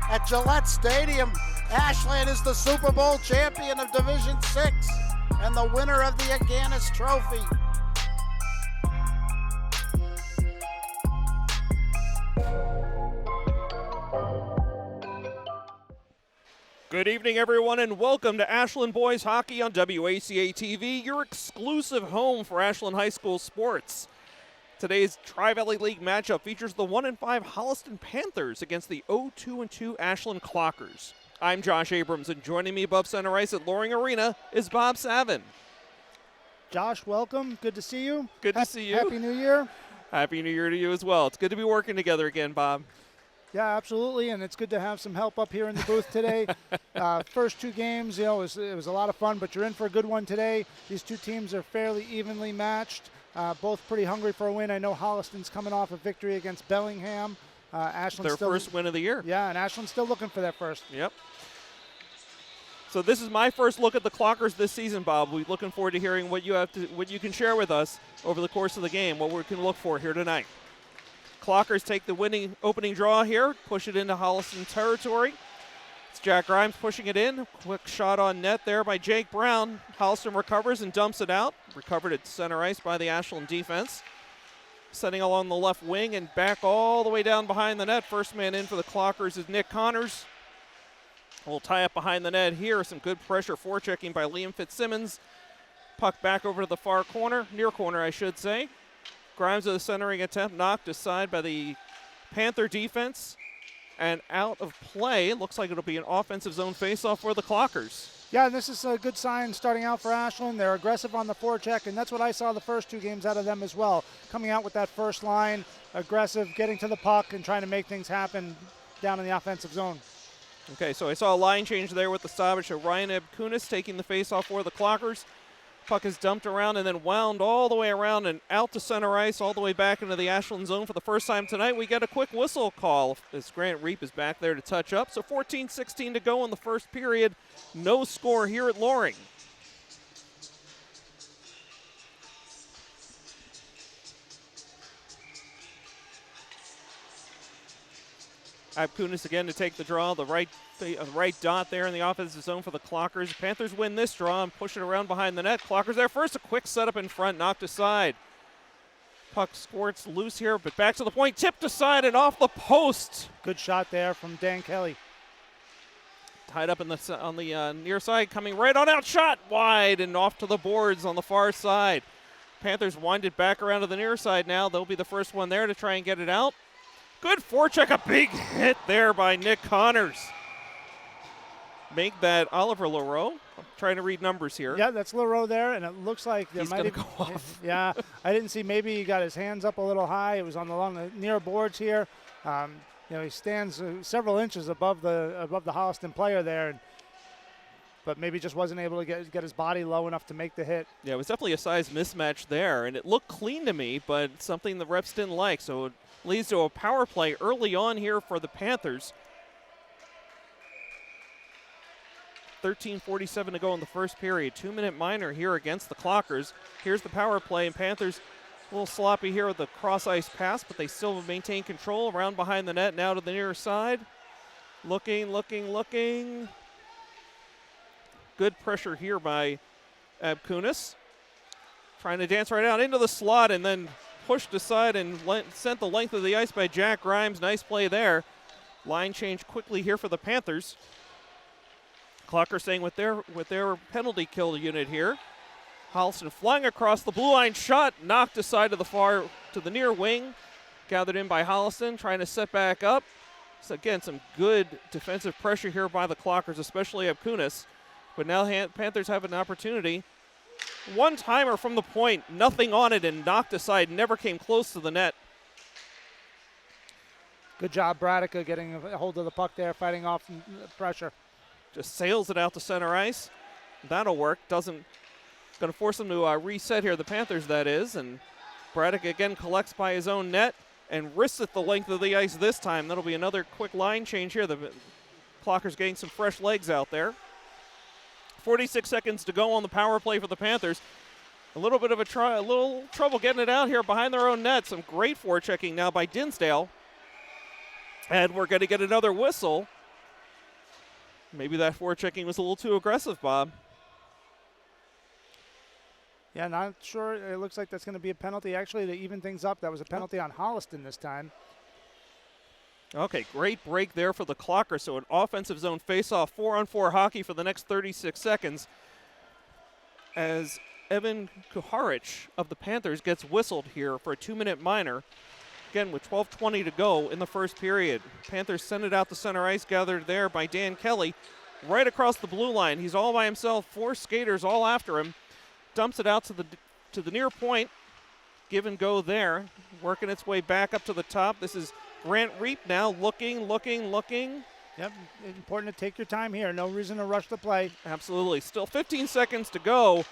at Gillette Stadium. Ashland is the Super Bowl champion of Division 6 and the winner of the Aganis Trophy. Good evening, everyone, and welcome to Ashland Boys Hockey on WACA-TV, your exclusive home for Ashland High School sports. Today's Tri-Valley League matchup features the 1-5 Holliston Panthers against the 0-2 Ashland Clockers. I'm Josh Abrams, and joining me above center ice at Loring Arena is Bob Savin. Josh, welcome. Good to see you. Good to see you. Happy New Year. Happy New Year to you as well. It's good to be working together again, Bob. Yeah, absolutely, and it's good to have some help up here in the booth today. First two games, it was a lot of fun, but you're in for a good one today. These two teams are fairly evenly matched, both pretty hungry for a win. I know Holliston's coming off a victory against Bellingham. Ashland's Their first win of the year. Yeah, and Ashland's still looking for that first. Yep. So this is my first look at the Clockers this season, Bob. We're looking forward to hearing what you can share with us over the course of the game, what we can look for here tonight. Clockers take the winning opening draw here, push it into Holliston territory. It's Jack Grimes pushing it in. Quick shot on net there by Jake Brown. Holliston recovers and dumps it out. Recovered at center ice by the Ashland defense. Setting along the left wing and back all the way down behind the net. First man in for the Clockers is Nick Connors. We'll tie up behind the net here. Some good pressure forechecking by Liam Fitzsimmons. Puck back over to the far corner, near corner I should say. Grimes with a centering attempt, knocked aside by the Panther defense and out of play. Looks like it'll be an offensive zone faceoff for the Clockers. Yeah, and this is a good sign starting out for Ashland. They're aggressive on the forecheck, and that's what I saw the first two games out of them as well. Coming out with that first line, aggressive, getting to the puck and trying to make things happen down in the offensive zone. Okay, so I saw a line change there with the stoppage of Ryan Ebkunis taking the faceoff for the Clockers. Puck is dumped around and then wound all the way around and out to center ice, all the way back into the Ashland zone for the first time tonight. We get a quick whistle call as Grant Reap is back there to touch up. So 14-16 to go in the first period. No score here at Loring. Abkunis again to take the draw, the right dot there in the offensive zone for the Clockers. Panthers win this draw and push it around behind the net. Clockers there first, a quick setup in front, knocked aside. Puck squirts loose here, but back to the point, tipped aside and off the post. Good shot there from Dan Kelly. Tied up on the near side, coming right on out, shot wide and off to the boards on the far side. Panthers wind it back around to the near side now. They'll be the first one there to try and get it out. Good forecheck, a big hit there by Nick Connors. Make that Oliver Leroux. I'm trying to read numbers here. Yeah, that's Leroux there, and it looks like there he's might going to go off. Yeah, I didn't see. Maybe he got his hands up a little high. It was along the near boards here. He stands several inches above the Holliston player there, but maybe just wasn't able to get his body low enough to make the hit. Yeah, it was definitely a size mismatch there, and it looked clean to me, but something the refs didn't like. So it leads to a power play early on here for the Panthers. 13:47 to go in the first period. 2-minute minor here against the Clockers. Here's the power play, and Panthers a little sloppy here with the cross-ice pass, but they still maintain control around behind the net, now to the near side. Looking. Good pressure here by Abkunis. Trying to dance right out into the slot and then pushed aside and sent the length of the ice by Jack Grimes. Nice play there. Line change quickly here for the Panthers. Clocker staying with their penalty kill unit here. Holliston flying across the blue line, shot knocked aside to the near wing. Gathered in by Holliston, trying to set back up. So again, some good defensive pressure here by the Clockers, especially Abkunis. But now Panthers have an opportunity. One-timer from the point, nothing on it, and knocked aside, never came close to the net. Good job, Bradica, getting a hold of the puck there, fighting off pressure. Just sails it out to center ice. That'll work. Going to force them to reset here, the Panthers that is. And Braddock again collects by his own net and risks it the length of the ice this time. That'll be another quick line change here. The Clockers getting some fresh legs out there. 46 seconds to go on the power play for the Panthers. A little bit of a little trouble getting it out here behind their own net. Some great forechecking now by Dinsdale. And we're going to get another whistle Maybe that forechecking was a little too aggressive, Bob. Yeah, not sure. It looks like that's going to be a penalty. Actually, to even things up, that was a penalty on Holliston this time. Okay, great break there for the Clockers. So an offensive zone face-off, 4-on-4 hockey for the next 36 seconds. As Evan Kuharich of the Panthers gets whistled here for a 2-minute minor. Again, with 12:20 to go in the first period. Panthers send it out to center ice, gathered there by Dan Kelly. Right across the blue line. He's all by himself, 4 skaters all after him. Dumps it out to the near point. Give and go there. Working its way back up to the top. This is Grant Reap now looking. Yep, important to take your time here. No reason to rush the play. Absolutely. Still 15 seconds to go.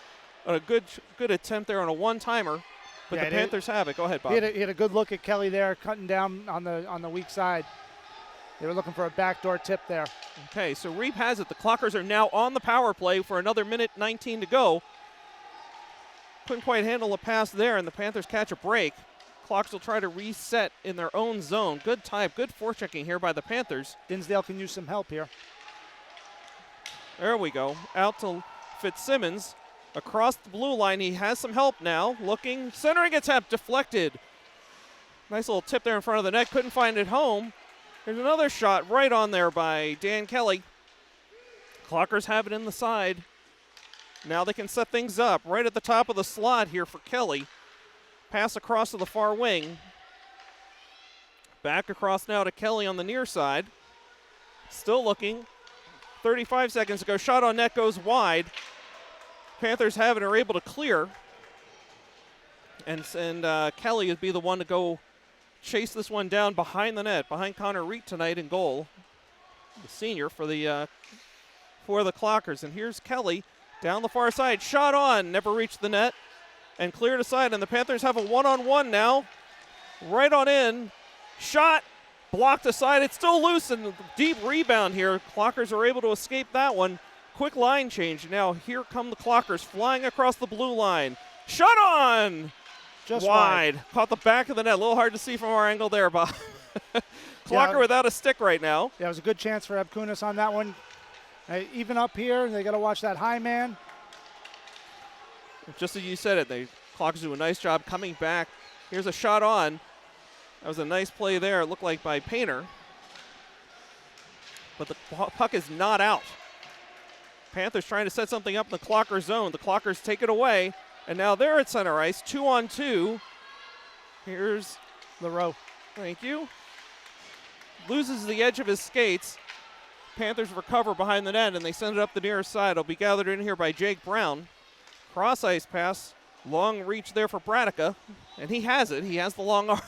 A good attempt there on a one-timer. But the Panthers have it. Go ahead, Bob. He had a good look at Kelly there, cutting down on the weak side. They were looking for a backdoor tip there. Okay, so Reap has it. The Clockers are now on the power play for another minute 19 to go. Couldn't quite handle a pass there, and the Panthers catch a break. Clocks will try to reset in their own zone. Good type, good forechecking here by the Panthers. Dinsdale can use some help here. There we go. Out to Fitzsimmons. Across the blue line, he has some help now. Looking, centering attempt, deflected. Nice little tip there in front of the net. Couldn't find it home. There's another shot right on there by Dan Kelly. Clockers have it in the side. Now they can set things up right at the top of the slot here for Kelly. Pass across to the far wing. Back across now to Kelly on the near side. Still looking. 35 seconds to go. Shot on net goes wide. Panthers have it and are able to clear. And Kelly would be the one to go chase this one down behind the net, behind Connor Reet tonight in goal. The senior for the Clockers. And here's Kelly down the far side. Shot on, never reached the net. And cleared aside, and the Panthers have a one-on-one now. Right on in. Shot, blocked aside. It's still loose, and deep rebound here. Clockers are able to escape that one. Quick line change. Now here come the Clockers flying across the blue line. Shot on! Just wide. Caught the back of the net. A little hard to see from our angle there, Bob. Clocker without a stick right now. Yeah, it was a good chance for Abkunis on that one. Even up here, they got to watch that high man. Just as you said it, the Clockers do a nice job coming back. Here's a shot on. That was a nice play there, it looked like by Painter. But the puck is not out. Panthers trying to set something up in the Clocker zone. The Clockers take it away, and now they're at center ice, 2-on-2. Here's LaRoe. Thank you. Loses the edge of his skates. Panthers recover behind the net, and they send it up the near side. It'll be gathered in here by Jake Brown. Cross ice pass, long reach there for Bradica, and he has it. He has the long arm.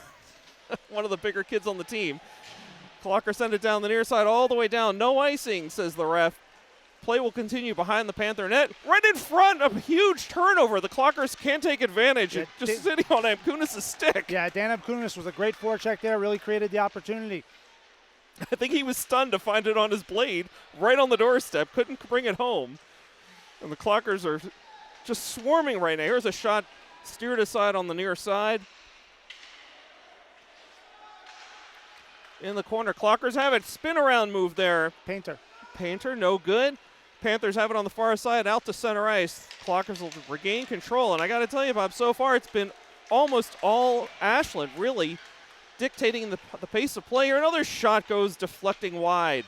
One of the bigger kids on the team. Clocker send it down the near side all the way down. No icing, says the ref. Play will continue behind the Panther net. Right in front, a huge turnover. The Clockers can't take advantage. Yeah, just sitting on Abkunis' stick. Yeah, Dan Abkunis was a great forecheck there, really created the opportunity. I think he was stunned to find it on his blade, right on the doorstep. Couldn't bring it home. And the Clockers are just swarming right now. Here's a shot steered aside on the near side. In the corner, Clockers have it. Spin around move there. Painter, no good. Panthers have it on the far side, out to center ice. Clockers will regain control. And I got to tell you, Bob, so far it's been almost all Ashland really dictating the pace of play. Here another shot goes deflecting wide.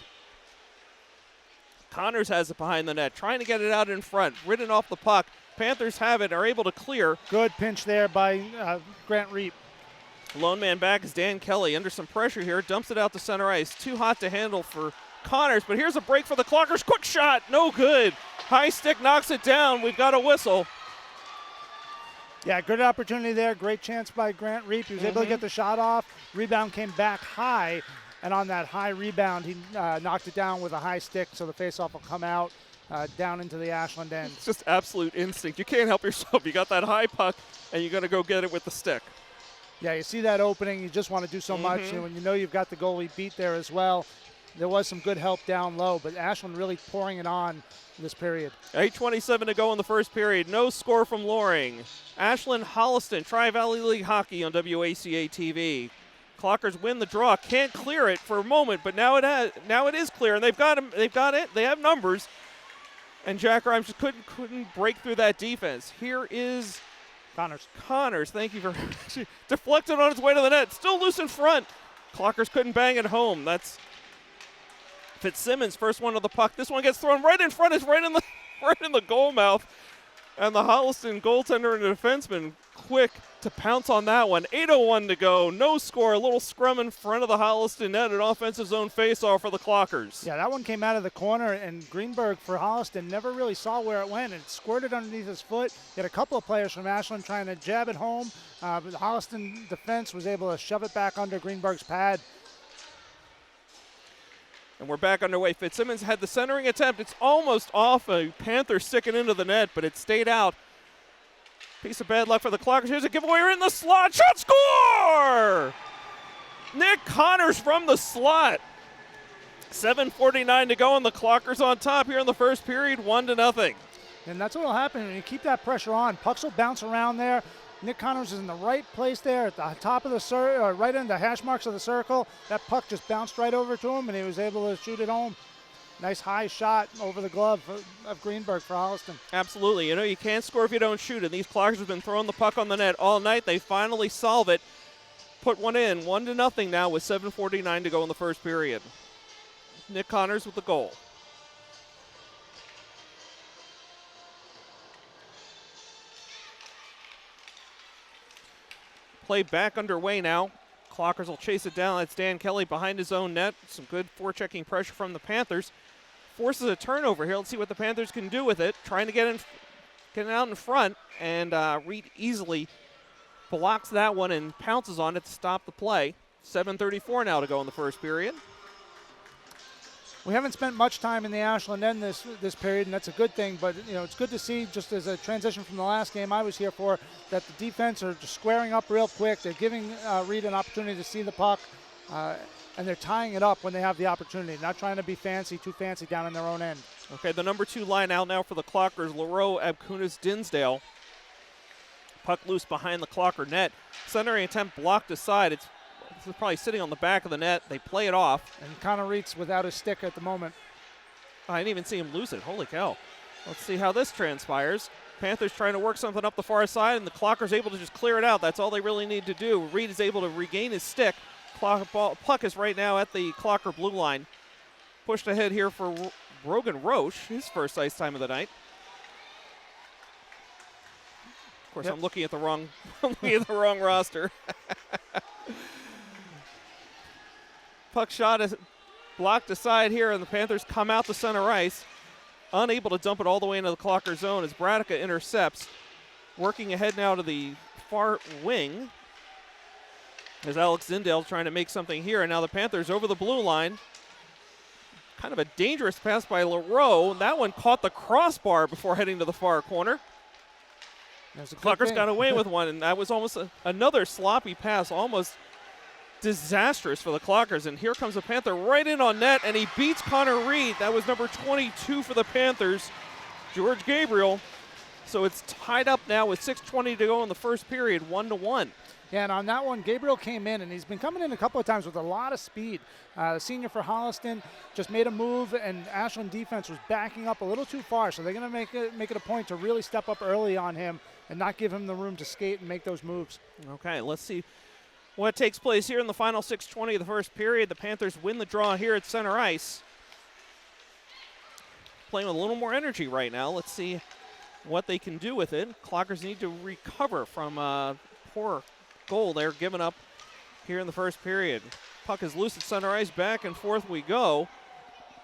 Connors has it behind the net, trying to get it out in front. Ridden off the puck. Panthers have it, are able to clear. Good pinch there by Grant Reap. Lone man back is Dan Kelly under some pressure here. Dumps it out to center ice. Too hot to handle for Connors, but here's a break for the Clockers. Quick shot, no good. High stick knocks it down. We've got a whistle. Yeah, good opportunity there. Great chance by Grant Reap. He was able to get the shot off. Rebound came back high, and on that high rebound, he knocked it down with a high stick, so the faceoff will come out down into the Ashland end. It's just absolute instinct. You can't help yourself. You got that high puck, and you're going to go get it with the stick. Yeah, you see that opening. You just want to do so much, and when you know you've got the goalie beat there as well. There was some good help down low, but Ashland really pouring it on this period. 8:27 to go in the first period. No score from Loring. Ashland Holliston, Tri-Valley League Hockey on WACA-TV. Clockers win the draw. Can't clear it for a moment, but now it is clear, and they've got him. They've got it. They have numbers, and Jack Grimes just couldn't break through that defense. Here is Connors. Thank you for deflected on its way to the net. Still loose in front. Clockers couldn't bang it home. That's Fitzsimmons, first one to the puck. This one gets thrown right in front. It's right in the goal mouth. And the Holliston goaltender and defenseman quick to pounce on that one. 8:01 to go. No score. A little scrum in front of the Holliston net. An offensive zone faceoff for the Clockers. Yeah, that one came out of the corner, and Greenberg for Holliston never really saw where it went. It squirted underneath his foot. He had a couple of players from Ashland trying to jab it home, but the Holliston defense was able to shove it back under Greenberg's pad. And we're back underway. Fitzsimmons had the centering attempt. It's almost off. A Panther sticking into the net, but it stayed out. Piece of bad luck for the Clockers. Here's a giveaway right in the slot. Shot, score! Nick Connors from the slot. 7:49 to go, and the Clockers on top here in the first period, 1-0. And that's what will happen when you keep that pressure on. Pucks will bounce around there. Nick Connors is in the right place there at the top of the circle, right in the hash marks of the circle. That puck just bounced right over to him, and he was able to shoot it home. Nice high shot over the glove of Greenberg for Holliston. Absolutely. You know, you can't score if you don't shoot, and these Clockers have been throwing the puck on the net all night. They finally solve it. Put one in, 1-0 now with 7:49 to go in the first period. Nick Connors with the goal. Play back underway now. Clockers will chase it down. That's Dan Kelly behind his own net. Some good forechecking pressure from the Panthers. Forces a turnover here. Let's see what the Panthers can do with it. Trying to get out in front, and Reed easily blocks that one and pounces on it to stop the play. 7:34 now to go in the first period. We haven't spent much time in the Ashland end this period, and that's a good thing. But you know, it's good to see, just as a transition from the last game I was here for, that the defense are just squaring up real quick. They're giving Reed an opportunity to see the puck, and they're tying it up when they have the opportunity. Not trying to be too fancy down in their own end. Okay, the number 2 line out now for the Clockers: Leroux, Abkunis, Dinsdale. Puck loose behind the Clocker net. Centering attempt blocked aside. It's probably sitting on the back of the net. They play it off. And Connor Reed's without his stick at the moment. I didn't even see him lose it. Holy cow. Let's see how this transpires. Panthers trying to work something up the far side, and the Clockers able to just clear it out. That's all they really need to do. Reed is able to regain his stick. Puck is right now at the Clocker blue line. Pushed ahead here for Rogan Roche, his first ice time of the night. Of course, yep. I'm looking at the wrong roster. Puck shot is blocked aside here, and the Panthers come out to center ice, unable to dump it all the way into the Clocker zone as Bradica intercepts. Working ahead now to the far wing as Alex Zindale trying to make something here, and now the Panthers over the blue line. Kind of a dangerous pass by Leroux. That one caught the crossbar before heading to the far corner. The Clockers got away with one, and that was almost another sloppy pass, almost disastrous for the Clockers. And here comes the Panther right in on net, and he beats Connor Reed. That was number 22 for the Panthers, George Gabriel. So it's tied up now with 6:20 to go in the first period, 1-1. Yeah, and on that one, Gabriel came in, and he's been coming in a couple of times with a lot of speed. The senior for Holliston just made a move, and Ashland defense was backing up a little too far, so they're going to make it a point to really step up early on him and not give him the room to skate and make those moves. Okay, let's see what takes place here in the final 6:20 of the first period. The Panthers win the draw here at center ice. Playing with a little more energy right now. Let's see what they can do with it. Clockers need to recover from a poor goal they're given up here in the first period. Puck is loose at center ice. Back and forth we go.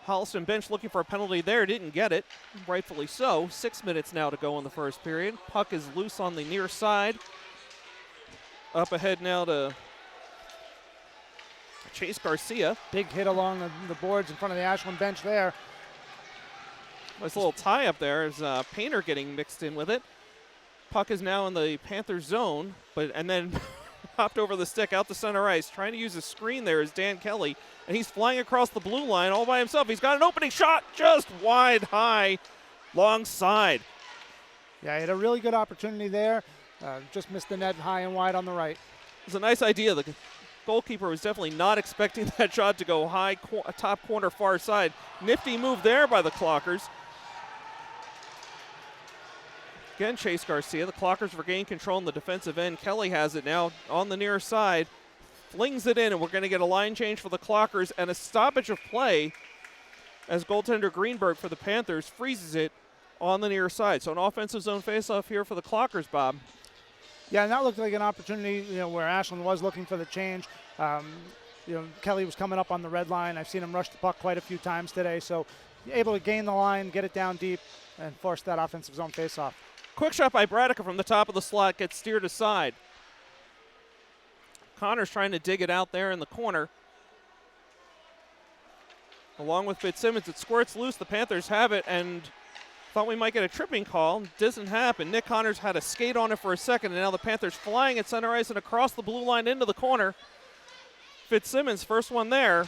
Holliston bench looking for a penalty there. Didn't get it. Rightfully so. 6 minutes now to go in the first period. Puck is loose on the near side. Up ahead now to Chase Garcia. Big hit along the boards in front of the Ashland bench there. Nice little tie up there as Painter getting mixed in with it. Puck is now in the Panthers zone, and then hopped over the stick out to center ice. Trying to use a screen there is Dan Kelly, and he's flying across the blue line all by himself. He's got an opening shot just wide high, long side. Yeah, he had a really good opportunity there. Just missed the net high and wide on the right. It's a nice idea. The goalkeeper was definitely not expecting that shot to go high, top corner far side. Nifty move there by the Clockers. Again, Chase Garcia. The Clockers regain control in the defensive end. Kelly has it now on the near side. Flings it in, and we're going to get a line change for the Clockers and a stoppage of play as goaltender Greenberg for the Panthers freezes it on the near side. So an offensive zone faceoff here for the Clockers, Bob. Yeah, and that looked like an opportunity, where Ashland was looking for the change. Kelly was coming up on the red line. I've seen him rush the puck quite a few times today, so able to gain the line, get it down deep, and force that offensive zone faceoff. Quick shot by Bradica from the top of the slot, gets steered aside. Connors trying to dig it out there in the corner. Along with Fitzsimmons, it squirts loose. The Panthers have it, and thought we might get a tripping call. Doesn't happen. Nick Connors had a skate on it for a second, and now the Panthers flying at center ice and across the blue line into the corner. Fitzsimmons, first one there.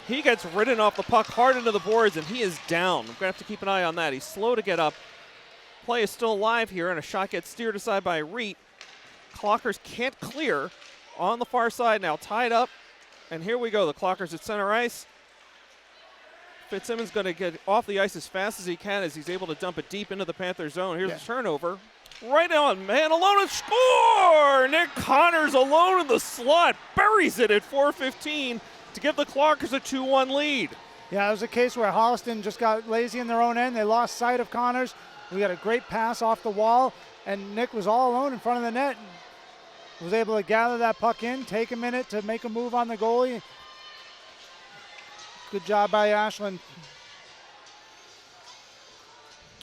He gets ridden off the puck hard into the boards, and he is down. We're going to have to keep an eye on that. He's slow to get up. Play is still alive here, and a shot gets steered aside by Reet. Clockers can't clear on the far side now, tied up. And here we go, the Clockers at center ice. Fitzsimmons going to get off the ice as fast as he can as he's able to dump it deep into the Panther zone. Here's a turnover. Right on, man, alone and score! Nick Connors alone in the slot, buries it at 4:15 to give the Clockers a 2-1 lead. Yeah, it was a case where Holliston just got lazy in their own end. They lost sight of Connors. We got a great pass off the wall, and Nick was all alone in front of the net. Was able to gather that puck in, take a minute to make a move on the goalie. Good job by Ashland.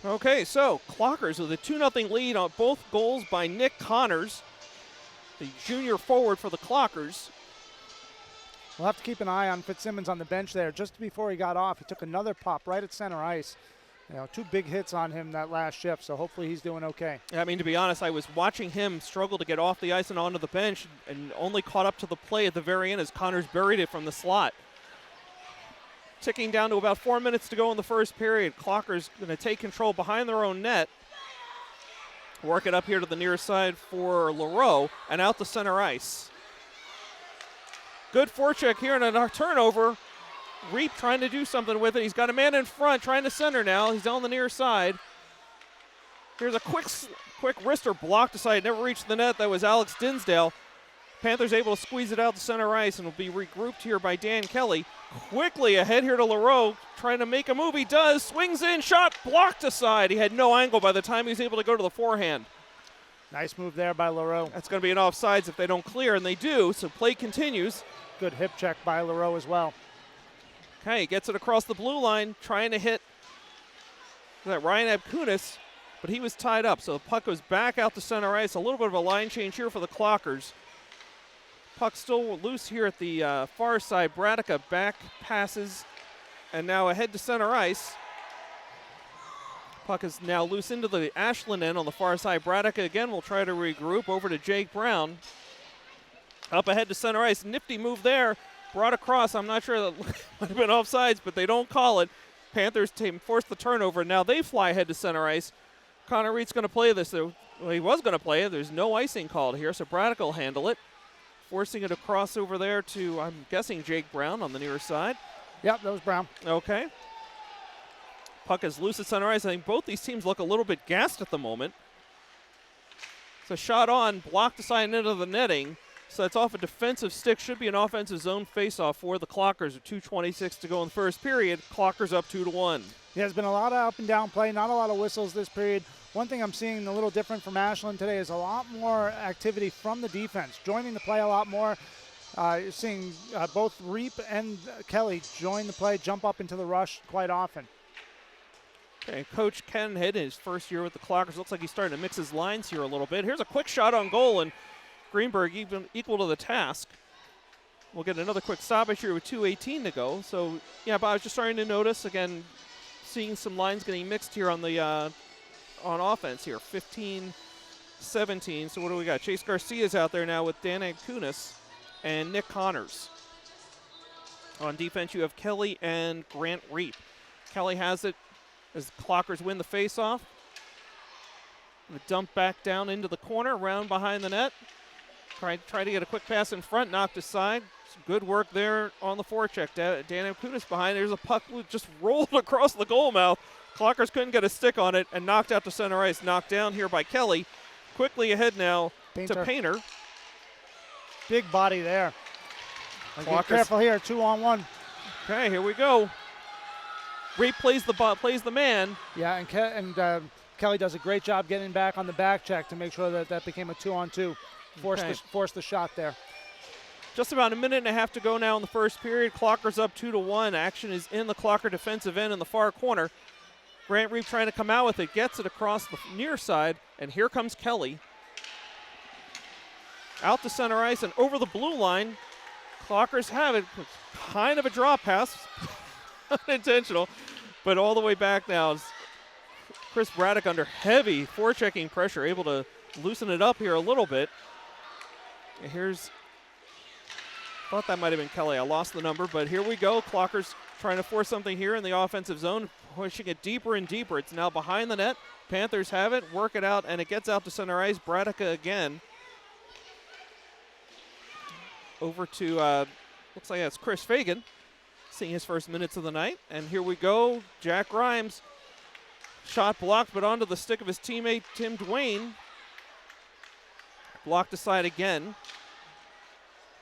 Okay, so Clockers with a 2-0 lead on both goals by Nick Connors, the junior forward for the Clockers. We'll have to keep an eye on Fitzsimmons on the bench there. Just before he got off, he took another pop right at center ice. 2 big hits on him that last shift, so hopefully he's doing okay. I mean, to be honest, I was watching him struggle to get off the ice and onto the bench and only caught up to the play at the very end as Connors buried it from the slot. Ticking down to about 4 minutes to go in the first period. Clockers going to take control behind their own net. Work it up here to the near side for Leroux and out to center ice. Good forecheck here and a turnover. Reap trying to do something with it. He's got a man in front trying to center now. He's on the near side. Here's a quick wrister blocked aside. Never reached the net. That was Alex Dinsdale. Panthers able to squeeze it out to center ice and will be regrouped here by Dan Kelly. Quickly ahead here to Leroux, trying to make a move. He does. Swings in, shot blocked aside. He had no angle by the time he was able to go to the forehand. Nice move there by Leroux. That's going to be an offsides if they don't clear, and they do, so play continues. Good hip check by Leroux as well. Okay, gets it across the blue line, trying to hit that Ryan Abkunis, but he was tied up, so the puck goes back out to center ice. A little bit of a line change here for the Clockers. Puck still loose here at the far side. Bradica back passes, and now ahead to center ice. Puck is now loose into the Ashland end on the far side. Bradica again will try to regroup over to Jake Brown. Up ahead to center ice. Nifty move there. Brought across. I'm not sure that might have been offsides, but they don't call it. Panthers team forced the turnover. Now they fly ahead to center ice. Connor Reed's going to play this. Well, he was going to play it. There's no icing called here, so Bradica will handle it. Forcing it across over there to, I'm guessing, Jake Brown on the near side. Yep, that was Brown. Okay. Puck is loose at center ice. I think both these teams look a little bit gassed at the moment. It's a shot on, blocked aside into the netting. So that's off a defensive stick. Should be an offensive zone faceoff for the Clockers. 2:26 to go in the first period. Clockers up 2-1. Yeah, there's been a lot of up and down play, not a lot of whistles this period. One thing I'm seeing a little different from Ashland today is a lot more activity from the defense, joining the play a lot more. You're seeing both Reap and Kelly join the play, jump up into the rush quite often. Okay, Coach Ken Head in his first year with the Clockers. Looks like he's starting to mix his lines here a little bit. Here's a quick shot on goal, and Greenberg even equal to the task. We'll get another quick stoppage here with 2:18 to go. So, yeah, but I was just starting to notice, again, seeing some lines getting mixed here on the on offense here. 15-17. So what do we got? Chase Garcia's out there now with Dan Kunis and Nick Connors. On defense, you have Kelly and Grant Reap. Kelly has it as the Clockers win the faceoff. The dump back down into the corner, around behind the net. Try to get a quick pass in front, knocked aside. Some good work there on the forecheck. Dan Kunis behind. There's a puck just rolled across the goal mouth. Clockers couldn't get a stick on it and knocked out to center ice. Knocked down here by Kelly. Quickly ahead now to Painter. Big body there. Be careful here, 2-on-1. Okay, here we go. Reap plays the man. Yeah, and Kelly does a great job getting back on the back check to make sure that became a 2-on-2. Forced the shot there. Just about a minute and a half to go now in the first period. Clockers up 2-1. Action is in the Clocker defensive end in the far corner. Grant Reap trying to come out with it, gets it across the near side, and here comes Kelly. Out to center ice and over the blue line. Clockers have it. Kind of a drop pass. Unintentional, but all the way back now is Chris Braddock under heavy forechecking pressure, able to loosen it up here a little bit. And thought that might have been Kelly. I lost the number, but here we go. Clockers trying to force something here in the offensive zone, pushing it deeper and deeper. It's now behind the net. Panthers have it, work it out, and it gets out to center ice. Braddock again. Over to, looks like that's Chris Fagan, seeing his first minutes of the night. And here we go. Jack Grimes, shot blocked, but onto the stick of his teammate, Tim Dwayne. Blocked aside again.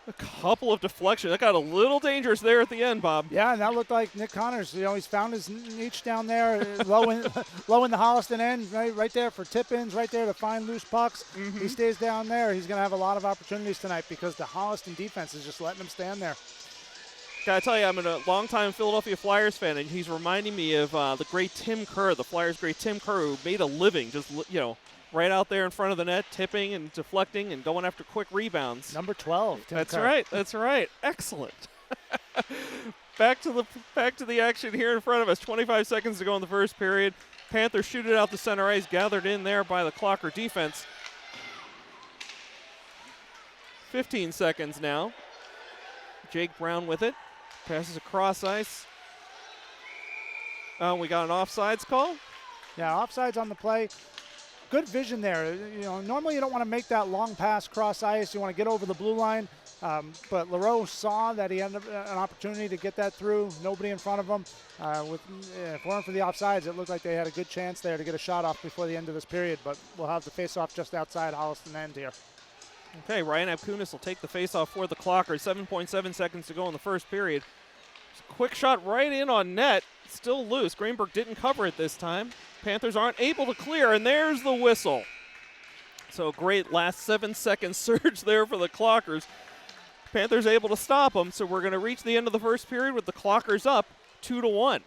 A couple of deflections. That got a little dangerous there at the end, Bob. Yeah, and that looked like Nick Connors. He's found his niche down there, low in the Holliston end, right there for tip-ins, right there to find loose pucks. Mm-hmm. He stays down there. He's going to have a lot of opportunities tonight because the Holliston defense is just letting him stand there. Gotta tell you, I'm a longtime Philadelphia Flyers fan, and he's reminding me of the great Tim Kerr, the Flyers' great Tim Kerr, who made a living just, right out there in front of the net, tipping and deflecting and going after quick rebounds. Number 12, Tim Kerr. That's right. Excellent. Back to the action here in front of us. 25 seconds to go in the first period. Panthers shoot it out to center ice, gathered in there by the Clocker defense. 15 seconds now. Jake Brown with it. Passes across ice. We got an offsides call. Yeah, offsides on the play. Good vision there. Normally you don't want to make that long pass cross ice. You want to get over the blue line. But Leroux saw that he had an opportunity to get that through. Nobody in front of him. If it weren't for the offsides, it looked like they had a good chance there to get a shot off before the end of this period. But we'll have the face-off just outside Holliston end here. Okay, Ryan Abkunis will take the face-off for the Clockers. 7.7 seconds to go in the first period. Quick shot right in on net. Still loose. Greenberg didn't cover it this time. Panthers aren't able to clear, and there's the whistle. So great last 7-second surge there for the Clockers. Panthers able to stop them, so we're going to reach the end of the first period with the Clockers up 2-1.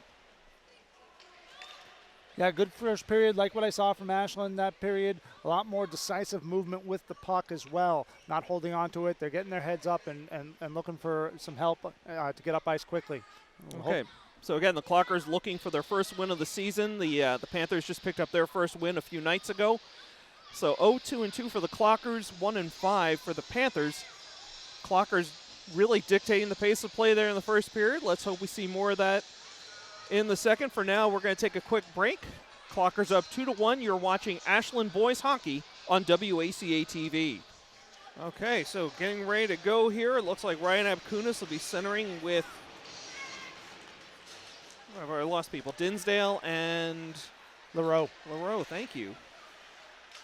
Yeah, good first period, like what I saw from Ashland that period. A lot more decisive movement with the puck as well. Not holding on to it. They're getting their heads up and looking for some help to get up ice quickly. Okay. So again, the Clockers looking for their first win of the season. The Panthers just picked up their first win a few nights ago. So 0-2-2 for the Clockers, 1-5 for the Panthers. Clockers really dictating the pace of play there in the first period. Let's hope we see more of that in the second. For now, we're going to take a quick break. Clockers up 2-1. You're watching Ashland Boys Hockey on WACA-TV. Okay, so getting ready to go here. It looks like Ryan Abkunis will be centering with, I've already lost people, Dinsdale and Leroux, thank you.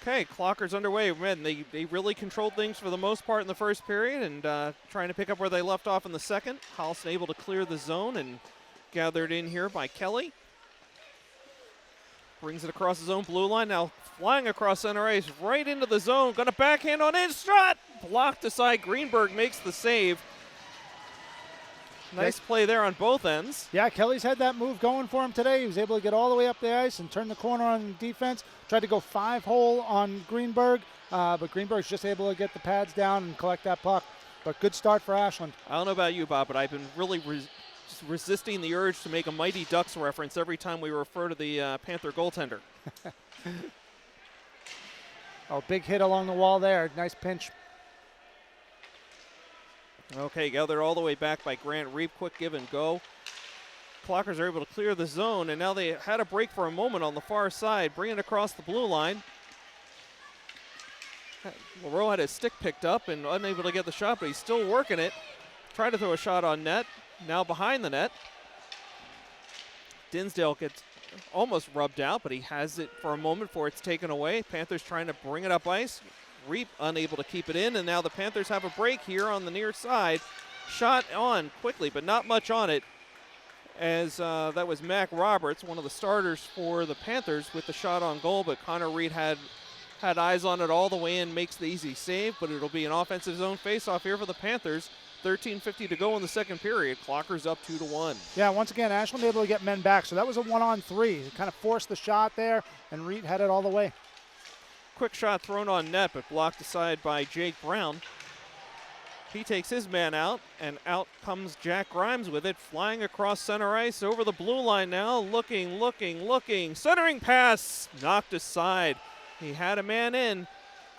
Okay, Clockers underway. Man, they really controlled things for the most part in the first period and trying to pick up where they left off in the second. Holliston able to clear the zone and gathered in here by Kelly. Brings it across his own blue line. Now flying across center ice right into the zone. Got a backhand on in. Strut! Blocked aside. Greenberg makes the save. Nice play there on both ends. Yeah, Kelly's had that move going for him today. He was able to get all the way up the ice and turn the corner on defense. Tried to go 5-hole on Greenberg, but Greenberg's just able to get the pads down and collect that puck. But good start for Ashland. I don't know about you, Bob, but I've been really resisting the urge to make a Mighty Ducks reference every time we refer to the Panther goaltender. Oh, big hit along the wall there. Nice pinch. Okay, gathered all the way back by Grant Reap. Quick give and go. Clockers are able to clear the zone, and now they had a break for a moment on the far side. Bring it across the blue line. Leroux had his stick picked up and unable to get the shot, but he's still working it. Tried to throw a shot on net, now behind the net. Dinsdale gets almost rubbed out, but he has it for a moment before it's taken away. Panthers trying to bring it up ice. Reap unable to keep it in, and now the Panthers have a break here on the near side. Shot on quickly, but not much on it, as that was Mac Roberts, one of the starters for the Panthers, with the shot on goal, but Connor Reed had eyes on it all the way in, makes the easy save, but it'll be an offensive zone faceoff here for the Panthers. 13:50 to go in the second period. Clockers up 2-1. Yeah, once again, Ashland able to get men back, so that was a 1-on-3. He kind of forced the shot there, and Reed had it all the way. Quick shot thrown on net, but blocked aside by Jake Brown. He takes his man out, and out comes Jack Grimes with it, flying across center ice over the blue line now, looking. Centering pass, knocked aside. He had a man in,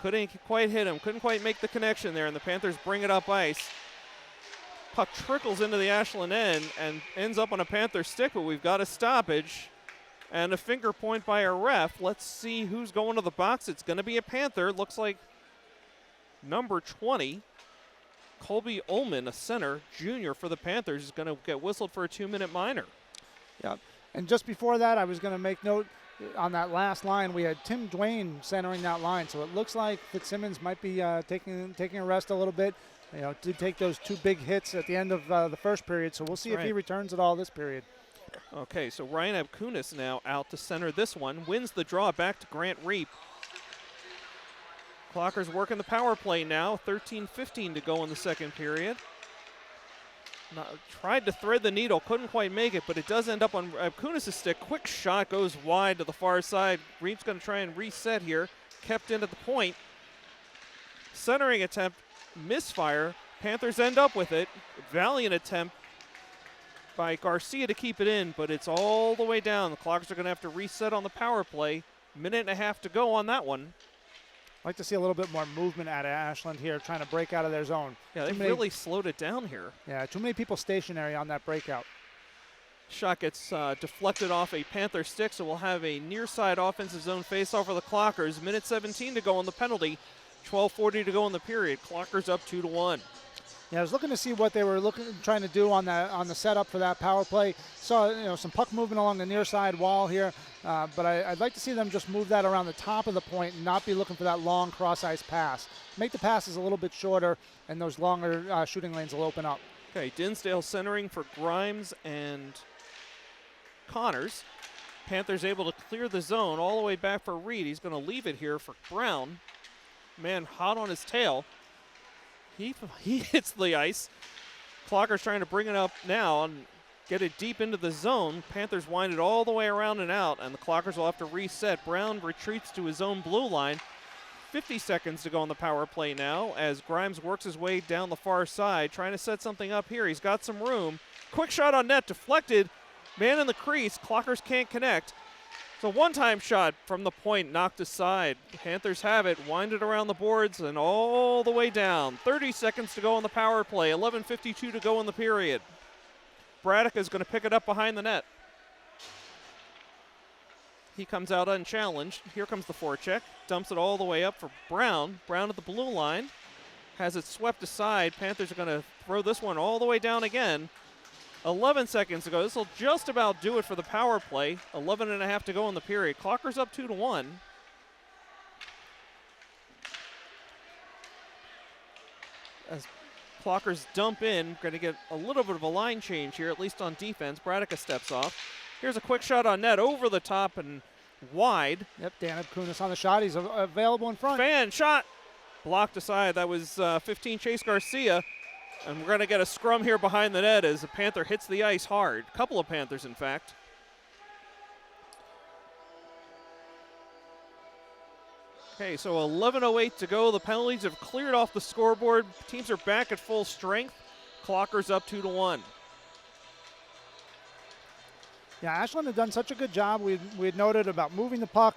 couldn't quite hit him, couldn't quite make the connection there, and the Panthers bring it up ice. Puck trickles into the Ashland end and ends up on a Panther stick, but we've got a stoppage and a finger point by a ref. Let's see who's going to the box. It's going to be a Panther. Looks like number 20, Colby Ullman, a center, junior for the Panthers, is going to get whistled for a 2-minute minor. Yeah, and just before that, I was going to make note on that last line, we had Tim Dwayne centering that line, so it looks like Fitzsimmons might be taking a rest a little bit. You know, to take those 2 big hits at the end of the first period, so we'll see if he returns at all this period. Okay, so Ryan Abkunis now out to center this one, wins the draw back to Grant Reap. Clockers working the power play now, 13:15 to go in the second period. Tried to thread the needle, couldn't quite make it, but it does end up on Abkunis' stick. Quick shot goes wide to the far side. Reap's going to try and reset here, kept in at the point. Centering attempt, misfire. Panthers end up with it. Valiant attempt by Garcia to keep it in, but it's all the way down. The Clockers are going to have to reset on the power play. Minute and a half to go on that one. I'd like to see a little bit more movement out of Ashland here, trying to break out of their zone. Yeah, they really slowed it down here. Yeah, too many people stationary on that breakout. Shot gets deflected off a Panther stick, so we'll have a near side offensive zone faceoff for the Clockers. Minute 17 to go on the penalty. 12:40 to go in the period. Clockers up 2-1. Yeah, I was looking to see what they were trying to do on the setup for that power play. Saw some puck movement along the near side wall here, but I'd like to see them just move that around the top of the point and not be looking for that long cross ice pass. Make the passes a little bit shorter, and those longer shooting lanes will open up. Okay, Dinsdale centering for Grimes and Connors. Panthers able to clear the zone all the way back for Reed. He's going to leave it here for Brown. Man hot on his tail. He hits the ice. Clockers trying to bring it up now and get it deep into the zone. Panthers wind it all the way around and out, and the Clockers will have to reset. Brown retreats to his own blue line. 50 seconds to go on the power play now as Grimes works his way down the far side, trying to set something up here. He's got some room. Quick shot on net, deflected. Man in the crease. Clockers can't connect. It's a one-time shot from the point, knocked aside. Panthers have it, wind it around the boards and all the way down. 30 seconds to go on the power play, 11:52 to go in the period. Braddock is going to pick it up behind the net. He comes out unchallenged. Here comes the forecheck, dumps it all the way up for Brown. Brown at the blue line, has it swept aside. Panthers are going to throw this one all the way down again. 11 seconds to go. This will just about do it for the power play. 11 and a half to go in the period. Clockers up 2-1. As Clockers dump in, going to get a little bit of a line change here, at least on defense. Braddock steps off. Here's a quick shot on net, over the top and wide. Yep, Dan Abkunis on the shot. He's available in front. Fan shot. Blocked aside. That was 15 Chase Garcia. And we're going to get a scrum here behind the net as a Panther hits the ice hard. A couple of Panthers, in fact. Okay, so 11:08 to go. The penalties have cleared off the scoreboard. Teams are back at full strength. Clockers up 2-1. Yeah, Ashland had done such a good job. We had noted about moving the puck,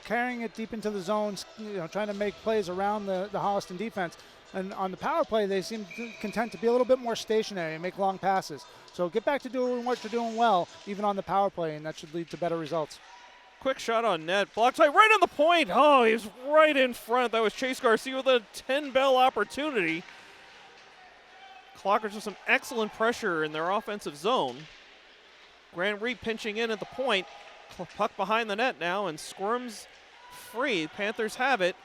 carrying it deep into the zones, trying to make plays around the Holliston defense. And on the power play, they seem content to be a little bit more stationary and make long passes. So get back to doing what you're doing well, even on the power play, and that should lead to better results. quick shot on net. Blocked right on the point. Oh, he was right in front. That was Chase Garcia with a 10-bell opportunity. Clockers with some excellent pressure in their offensive zone. Grant Reed pinching in at the point. Puck behind the net now and squirms free. Panthers have it.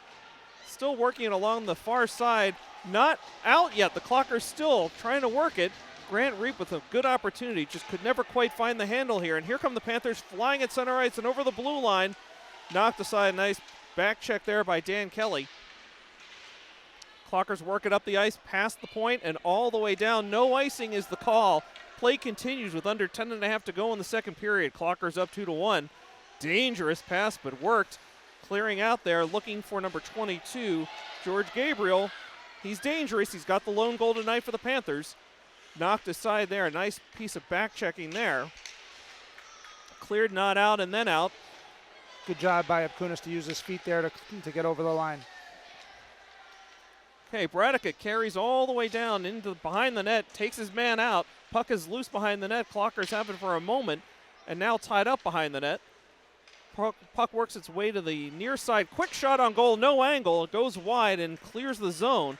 Still working it along the far side. Not out yet. The Clockers still trying to work it. Grant Reap with a good opportunity, just could never quite find the handle here. And here come the Panthers flying at center ice and over the blue line. Knocked aside, nice back check there by Dan Kelly. Clockers work it up the ice, past the point, and all the way down. No icing is the call. Play continues with under 10.5 to go in the second period. Clockers up 2-1. Dangerous pass, but worked. Clearing out there, looking for number 22, George Gabriel. He's dangerous. He's got the lone goal tonight for the Panthers. Knocked aside there. A nice piece of back checking there. Cleared, not out, and then out. Good job by Abkunis to use his feet there to get over the line. Okay, Bradica carries all the way down into behind the net, takes his man out. Puck is loose behind the net. Clockers have it for a moment, and now tied up behind the net. Puck works its way to the near side. Quick shot on goal, no angle. It goes wide and clears the zone.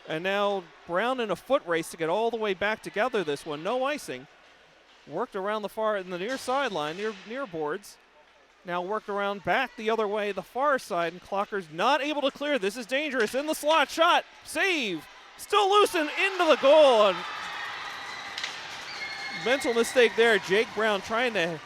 And now Brown in a foot race to get all the way back together this one. No icing. Worked around the far in the near sideline, near boards. Now worked around back the other way, the far side, and Clockers not able to clear. This is dangerous. In the slot, shot, save. Still loose and into the goal. And mental mistake there. Jake Brown trying to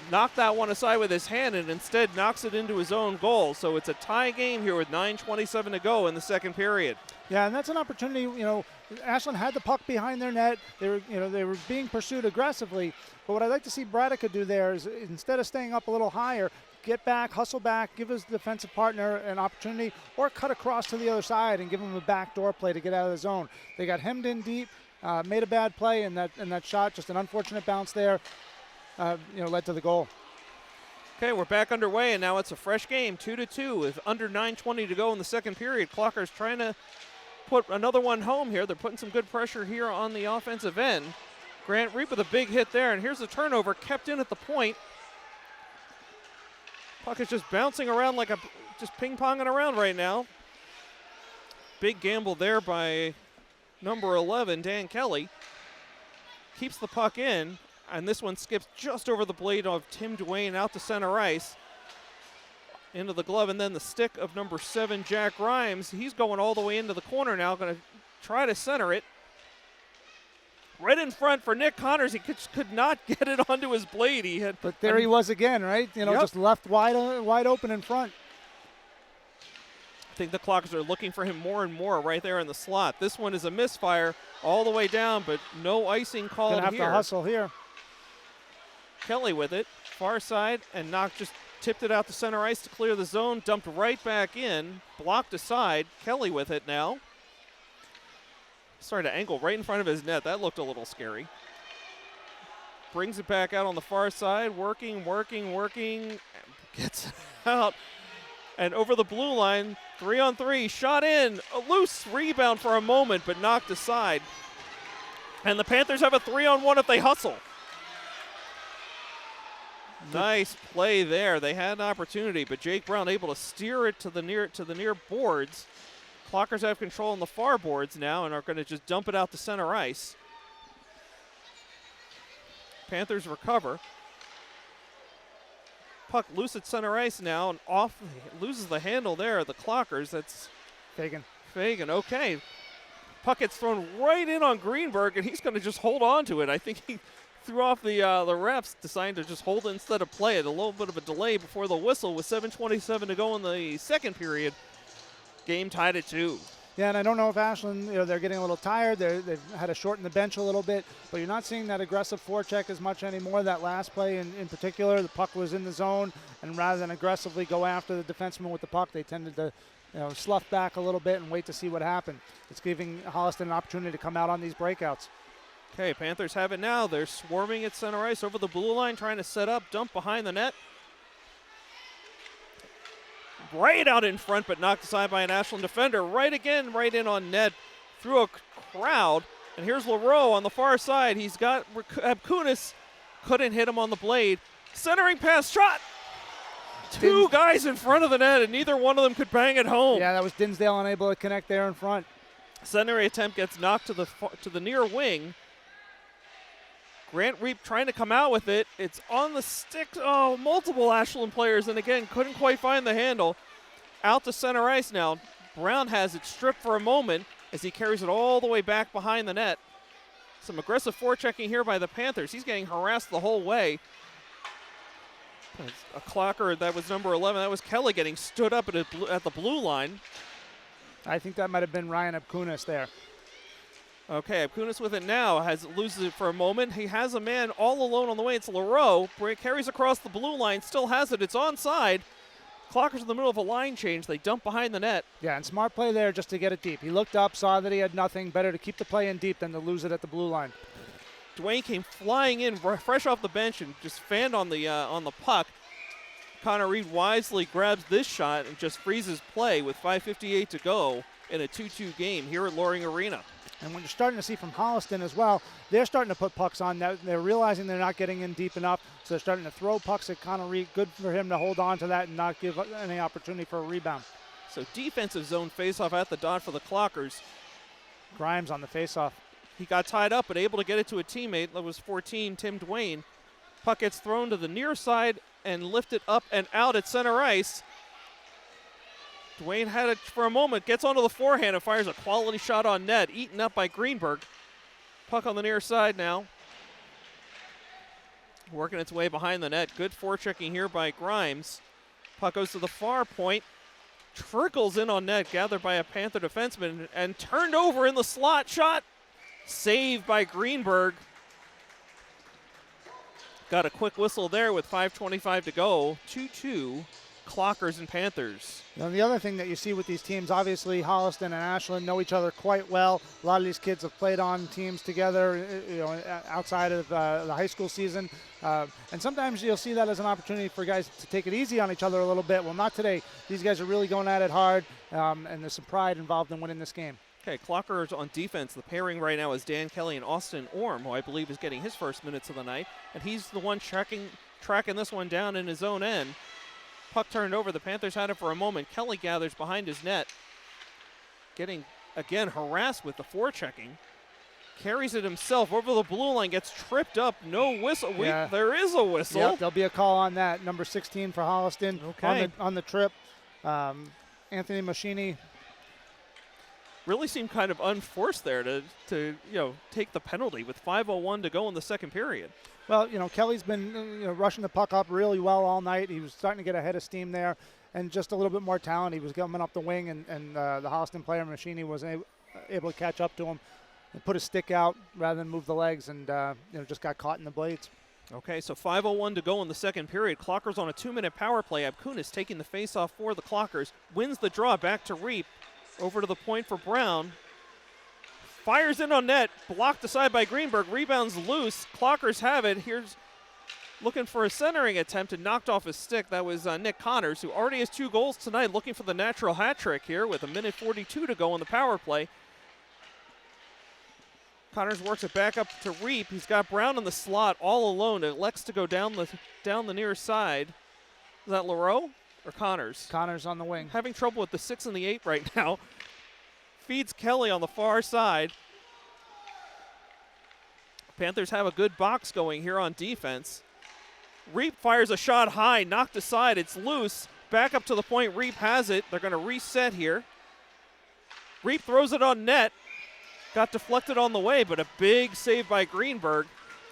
knock that one aside with his hand and instead knocks it into his own goal. So it's a tie game here with 9:27 to go in the second period. Yeah, and that's an opportunity. You know, Ashland had the puck behind their net. They were being pursued aggressively. But what I'd like to see Bradica do there is, instead of staying up a little higher, get back, hustle back, give his defensive partner an opportunity, or cut across to the other side and give him a backdoor play to get out of the zone. They got hemmed in deep, made a bad play, and that shot, just an unfortunate bounce there, led to the goal. Okay, we're back underway, and now it's a fresh game, 2-2, with under 9:20 to go in the second period. Clockers trying to put another one home here. They're putting some good pressure here on the offensive end. Grant Reap with a big hit there, and here's the turnover, kept in at the point. Puck is just bouncing around just ping-ponging around right now. Big gamble there by number 11, Dan Kelly. Keeps the puck in, and this one skips just over the blade of Tim Duane out to center ice. Into the glove, and then the stick of number 7, Jack Grimes. He's going all the way into the corner now, going to try to center it. Right in front for Nick Connors. He could not get it onto his blade. But there he was again, right? Just left wide open in front. I think the Clockers are looking for him more and more right there in the slot. This one is a misfire all the way down, but no icing called here. Gonna have to hustle here. Kelly with it, far side, and just tipped it out to center ice to clear the zone, dumped right back in, blocked aside. Kelly with it now. Started to angle right in front of his net. That looked a little scary. Brings it back out on the far side, working, gets out. And over the blue line, 3-on-3, shot in, a loose rebound for a moment, but knocked aside. And the Panthers have a 3-on-1 if they hustle. Nice play there. They had an opportunity, but Jake Brown able to steer it to the near boards. Clockers have control on the far boards now and are going to just dump it out to center ice. Panthers recover. Puck loose at center ice now and loses the handle there. The Clockers, that's Fagan, okay. Puck gets thrown right in on Greenberg, and he's going to just hold on to it. I think he threw off the refs, deciding to just hold it instead of play it. A little bit of a delay before the whistle with 7:27 to go in the second period. Game tied at 2. Yeah, and I don't know if Ashland, they're getting a little tired. They've had to shorten the bench a little bit, but you're not seeing that aggressive forecheck as much anymore. That last play in particular, the puck was in the zone, and rather than aggressively go after the defenseman with the puck, they tended to slough back a little bit and wait to see what happened. It's giving Holliston an opportunity to come out on these breakouts. Okay, Panthers have it now. They're swarming at center ice over the blue line, trying to set up, dump behind the net. Right out in front, but knocked aside by an Ashland defender. Right in on net through a crowd. And here's LaRoe on the far side. He's got Abkunis, couldn't hit him on the blade. Centering pass, shot. Two guys in front of the net, and neither one of them could bang it home. Yeah, that was Dinsdale unable to connect there in front. Centering attempt gets knocked to the near wing. Grant Reap trying to come out with it. It's on the stick. Oh, multiple Ashland players, and again, couldn't quite find the handle. Out to center ice now. Brown has it stripped for a moment as he carries it all the way back behind the net. Some aggressive forechecking here by the Panthers. He's getting harassed the whole way. A clocker, that was number 11. That was Kelly getting stood up at the blue line. I think that might have been Ryan Abkunis there. Okay, Abkunis with it now, loses it for a moment. He has a man all alone on the way. It's Leroux. Carries across the blue line, still has it. It's onside. Clockers in the middle of a line change. They dump behind the net. Yeah, and smart play there just to get it deep. He looked up, saw that he had nothing. Better to keep the play in deep than to lose it at the blue line. Dwayne came flying in fresh off the bench and just fanned on the puck. Connor Reed wisely grabs this shot and just freezes play with 5:58 to go in a 2-2 game here at Loring Arena. And what you're starting to see from Holliston as well, they're starting to put pucks on. They're realizing they're not getting in deep enough, so they're starting to throw pucks at Connor Reed. Good for him to hold on to that and not give any opportunity for a rebound. So defensive zone faceoff at the dot for the Clockers. Grimes on the faceoff. He got tied up but able to get it to a teammate. That was 14, Tim Dwayne. Puck gets thrown to the near side and lifted up and out at center ice. Dwayne had it for a moment, gets onto the forehand and fires a quality shot on net, eaten up by Greenberg. Puck on the near side now. Working its way behind the net. Good forechecking here by Grimes. Puck goes to the far point. Trickles in on net, gathered by a Panther defenseman, and turned over in the slot. Shot saved by Greenberg. Got a quick whistle there with 5:25 to go. 2-2, Clockers and Panthers. Now, the other thing that you see with these teams, obviously Holliston and Ashland know each other quite well. A lot of these kids have played on teams together, outside of the high school season. And sometimes you'll see that as an opportunity for guys to take it easy on each other a little bit. Well, not today. These guys are really going at it hard, and there's some pride involved in winning this game. Okay, Clockers on defense. The pairing right now is Dan Kelly and Austin Orm, who I believe is getting his first minutes of the night. And he's the one tracking this one down in his own end. Puck turned over. The Panthers had it for a moment. Kelly gathers behind his net. Getting, again, harassed with the forechecking. Carries it himself over the blue line. Gets tripped up. No whistle. Yeah. There is a whistle. Yep, there'll be a call on that. Number 16 for Holliston on the trip. Anthony Machini. Really seemed kind of unforced there to take the penalty with 5:01 to go in the second period. Well, Kelly's been rushing the puck up really well all night. He was starting to get ahead of steam there, and just a little bit more talent. He was coming up the wing, and the Holliston player, Machini, was able to catch up to him and put his stick out rather than move the legs, and just got caught in the blades. Okay, so 5:01 to go in the second period. Clockers on a 2-minute power play. Abkunis taking the face-off for the Clockers. Wins the draw back to Reap. Over to the point for Brown. Fires in on net. Blocked aside by Greenberg. Rebounds loose. Clockers have it. Here's looking for a centering attempt and knocked off his stick. That was Nick Connors, who already has 2 goals tonight, looking for the natural hat trick here with 1:42 to go in the power play. Connors works it back up to Reap. He's got Brown in the slot all alone. Elects to go down the near side. Is that Leroux or Connors? Connors on the wing. Having trouble with the 6 and the 8 right now. Feeds Kelly on the far side. Panthers have a good box going here on defense. Reap fires a shot high, knocked aside. It's loose. Back up to the point. Reap has it. They're going to reset here. Reap throws it on net. Got deflected on the way, but a big save by Greenberg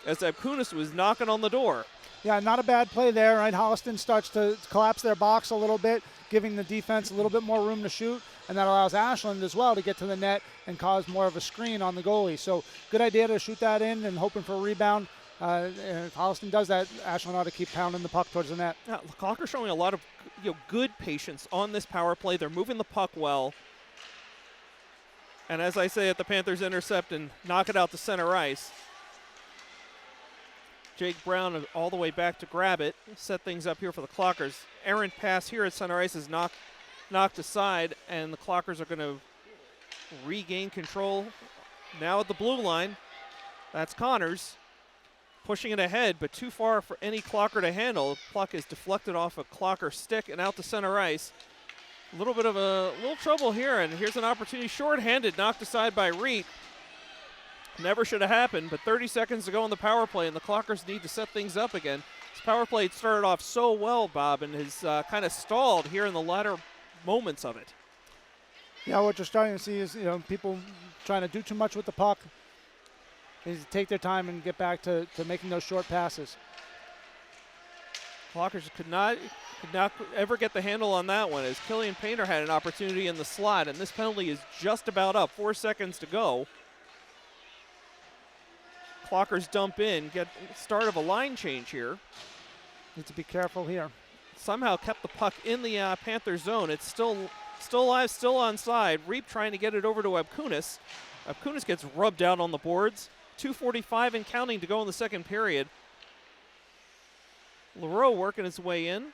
as Abkunis was knocking on the door. Yeah, not a bad play there, right? Holliston starts to collapse their box a little bit, giving the defense a little bit more room to shoot, and that allows Ashland as well to get to the net and cause more of a screen on the goalie. So good idea to shoot that in and hoping for a rebound. And if Holliston does that, Ashland ought to keep pounding the puck towards the net. Yeah, Clocker showing a lot of good patience on this power play. They're moving the puck well. And as I say, the Panthers intercept and knock it out to center ice. Jake Brown all the way back to grab it. Set things up here for the Clockers. Errant pass here at center ice is knocked aside, and the Clockers are going to regain control now at the blue line. That's Connors. pushing it ahead, but too far for any Clocker to handle. Puck is deflected off a Clocker stick and out to center ice. A little bit of little trouble here, and here's an opportunity. Short-handed, knocked aside by Reap. Never should have happened, but 30 seconds to go on the power play, and the Clockers need to set things up again. This power play started off so well, Bob, and has kind of stalled here in the latter moments of it. Yeah, what you're starting to see is, people trying to do too much with the puck. They need to take their time and get back to making those short passes. Clockers could not ever get the handle on that one, as Killian Painter had an opportunity in the slot, and this penalty is just about up. 4 seconds to go. Clockers dump in, get start of a line change here. Need to be careful here. Somehow kept the puck in the Panther zone. It's still alive, still onside. Reap trying to get it over to Abkunis. Abkunis gets rubbed out on the boards. 2:45 and counting to go in the second period. Leroux working his way in.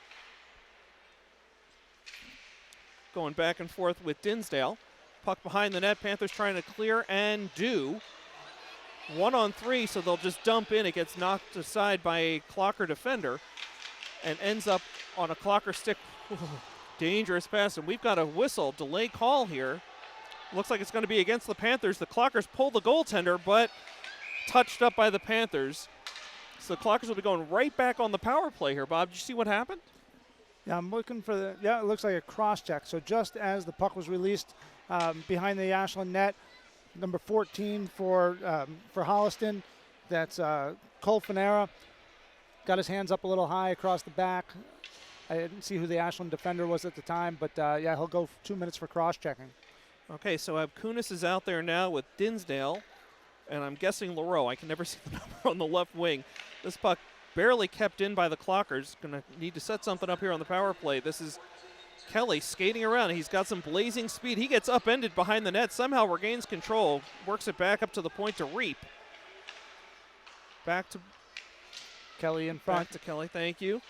Going back and forth with Dinsdale. Puck behind the net. Panthers trying to clear and do. 1-on-3, so they'll just dump in. It gets knocked aside by a Clocker defender and ends up on a Clocker stick. Dangerous pass, and we've got a whistle, delay call here. Looks like it's going to be against the Panthers. The Clockers pull the goaltender, but touched up by the Panthers. So the Clockers will be going right back on the power play here. Bob, did you see what happened? Yeah, I'm looking for it looks like a cross check. So just as the puck was released behind the Ashland net, number 14 for Holliston, that's Cole Fanera, got his hands up a little high across the back. I didn't see who the Ashland defender was at the time, but he'll go 2 minutes for cross-checking. Okay, so Abkunis is out there now with Dinsdale, and I'm guessing Leroux. I can never see the number on the left wing. This puck barely kept in by the Clockers. Going to need to set something up here on the power play. This is Kelly skating around. He's got some blazing speed. He gets upended behind the net, somehow regains control, works it back up to the point to Reap. Back to Kelly in front. Back to Kelly, thank you.